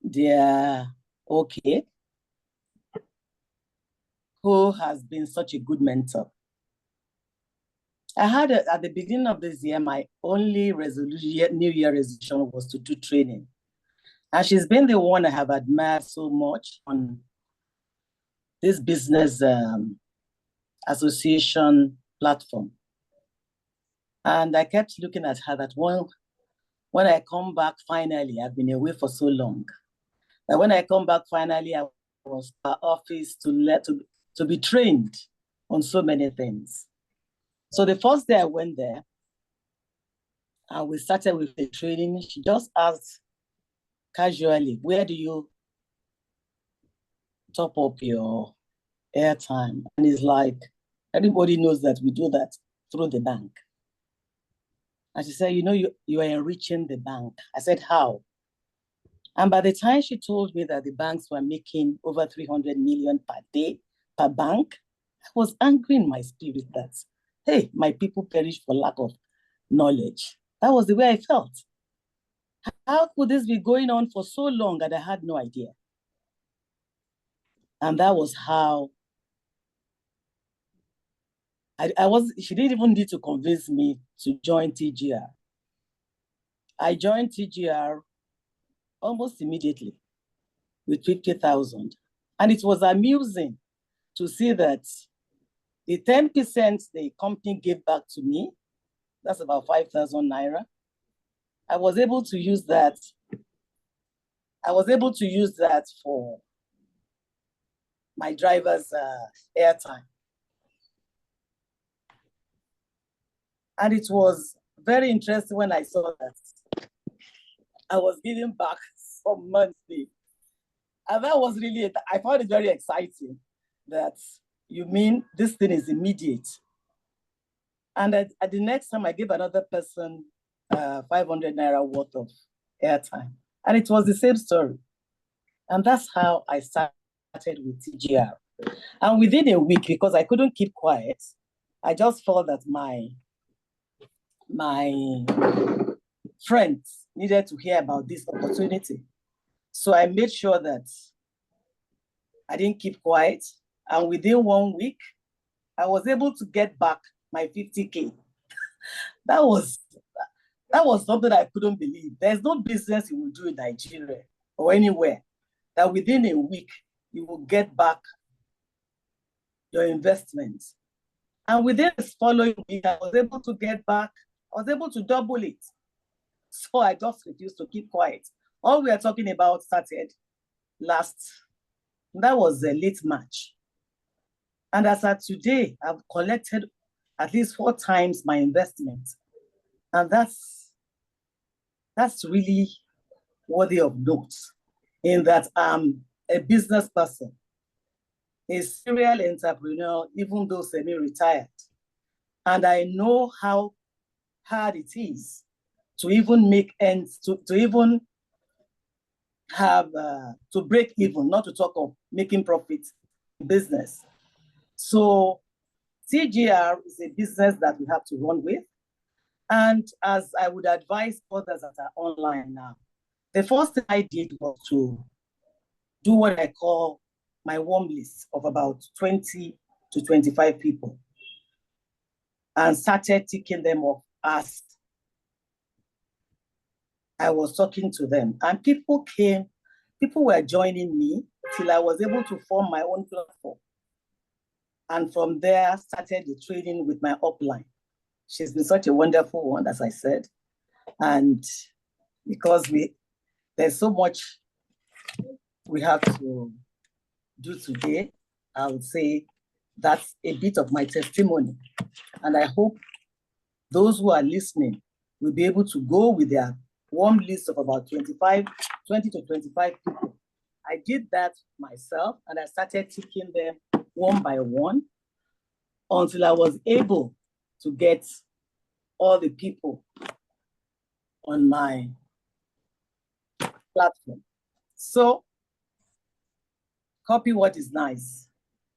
dear OK, who has been such a good mentor. I had at the beginning of this year, my only resolution, New Year resolution was to do training. And she's been the one I have admired so much on this business association platform. And I kept looking at her that when I come back finally, I've been away for so long. But when I come back finally, I was at her office to be trained on so many things. So the first day I went there, and we started with the training, she just asked casually, where do you top up your airtime? And it's like, everybody knows that we do that through the bank. And she said, you know, you are enriching the bank. I said, how? And by the time she told me that the banks were making over 300 million per day per bank, I was angry in my spirit that, hey, my people perish for lack of knowledge. That was the way I felt. How could this be going on for so long and I had no idea? And that was how she didn't even need to convince me to join TGR. I joined TGR almost immediately with 50,000. And it was amusing to see that the 10% the company gave back to me, that's about 5,000 naira. I was able to use that for my driver's airtime. And it was very interesting when I saw that I was giving back some monthly. And that was really, I found it very exciting that you mean this thing is immediate. And at the next time I gave another person 500 naira worth of airtime. And it was the same story. And that's how I started with TGR. And within a week, because I couldn't keep quiet, I just felt that my friends needed to hear about this opportunity. So I made sure that I didn't keep quiet. And within 1 week, I was able to get back my 50K. That was something I couldn't believe. There's no business you will do in Nigeria or anywhere that within a week, you will get back your investments. And within the following week, I was able to get back, I was able to double it. So I just refused to keep quiet. All we are talking about started that was late March. And as of today, I've collected at least 4 times my investment. And that's really worthy of note in that I'm a business person, a serial entrepreneur, even though semi-retired. And I know how hard it is to even make ends, to even have, to break even, not to talk of making profits in business. So TGR is a business that we have to run with. And as I would advise others that are online now, the first thing I did was to do what I call my warm list of about 20 to 25 people and started ticking them off as I was talking to them. And people were joining me till I was able to form my own platform. And from there, started the training with my upline. She's been such a wonderful one, as I said. And because there's so much we have to do today, I would say that's a bit of my testimony. And I hope those who are listening will be able to go with their warm list of about 20 to 25 people. I did that myself, and I started ticking them one by one until I was able to get all the people on my platform. So copy what is nice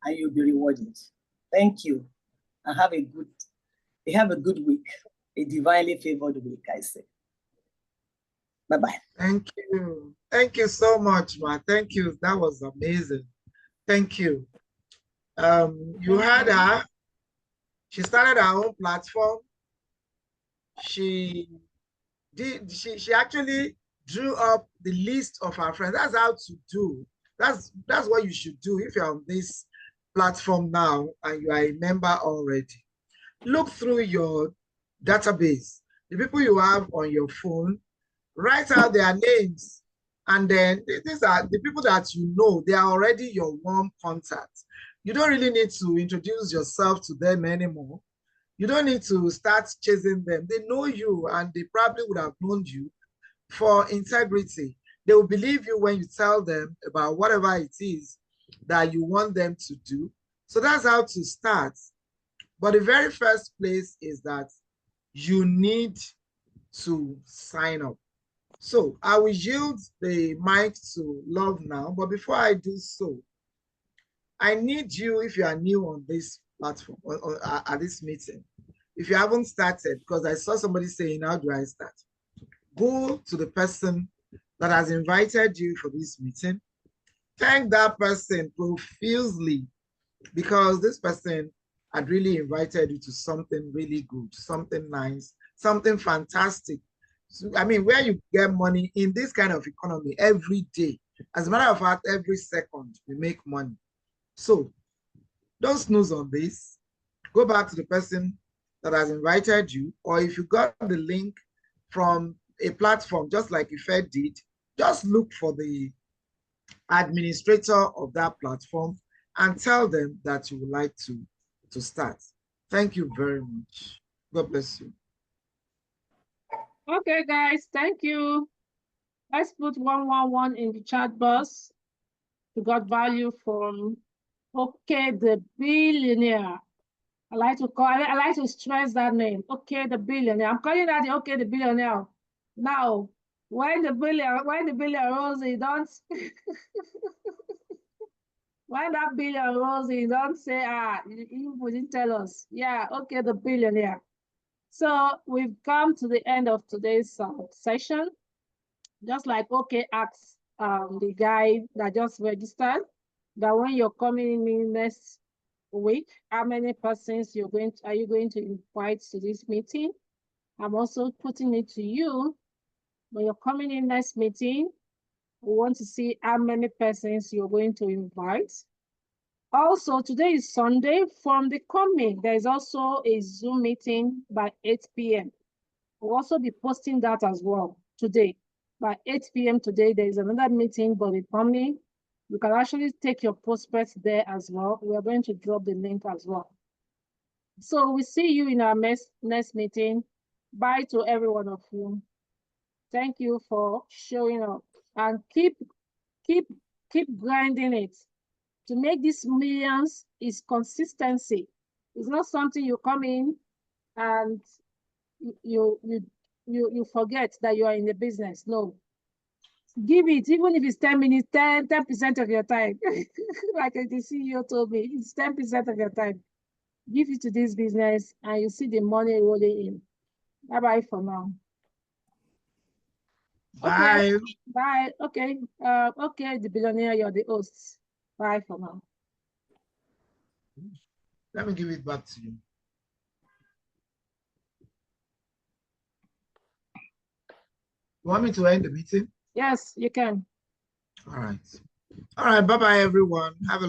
and you'll be rewarded. Thank you, and have a good week, a divinely favored week, I say. Bye-bye. Thank you. Thank you so much, ma. Thank you. That was amazing. Thank you. You had her. She started her own platform. She actually drew up the list of her friends. That's how to do. That's what you should do if you're on this platform now and you are a member already. Look through your database, the people you have on your phone, write out their names, and then these are the people that you know. They are already your warm contacts. You don't really need to introduce yourself to them anymore. You don't need to start chasing them. They know you, and they probably would have known you for integrity. They will believe you when you tell them about whatever it is that you want them to do. So that's how to start. But the very first place is that you need to sign up. So I will yield the mic to Love now. But before I do so, I need you, if you are new on this platform, at this meeting, if you haven't started, because I saw somebody saying, how do I start? Go to the person that has invited you for this meeting. Thank that person profusely, because this person had really invited you to something really good, something nice, something fantastic. So, I mean, where you get money in this kind of economy every day. As a matter of fact, every second we make money. So don't snooze on this. Go back to the person that has invited you, or if you got the link from a platform, just like Ife did, just look for the administrator of that platform and tell them that you would like to start. Thank you very much. God bless you. Okay, guys, thank you. Let's put 111 in the chat box. We got value from Okay the Billionaire. I like to stress that name. Okay the Billionaire. I'm calling that the Okay the Billionaire. Now, when the billionaire rolls in, don't when that billion rolls in, don't say, you wouldn't tell us. Yeah, okay, the billionaire. So we've come to the end of today's session. Just like okay asked the guy that just registered, that when you're coming in next week, how many persons are you going to invite to this meeting? I'm also putting it to you. When you're coming in next meeting, we want to see how many persons you're going to invite. Also, today is Sunday. From the coming, there is also a Zoom meeting by 8 p.m. We'll also be posting that as well today. By 8 p.m. today, there is another meeting by the coming. You can actually take your prospects there as well. We are going to drop the link as well. So we see you in our next meeting. Bye to every one of you. Thank you for showing up, and keep grinding it. To make these millions is consistency. It's not something you come in and you forget that you are in the business. No. Give it, even if it's 10 minutes, 10% of your time. Like the CEO told me, it's 10% of your time. Give it to this business and you see the money rolling in. Bye-bye for now. Bye. Okay. Bye. Okay. Okay, the billionaire, you're the host. Bye for now. Let me give it back to you. You want me to end the meeting? Yes, you can. All right. All right. Bye-bye, everyone. Have a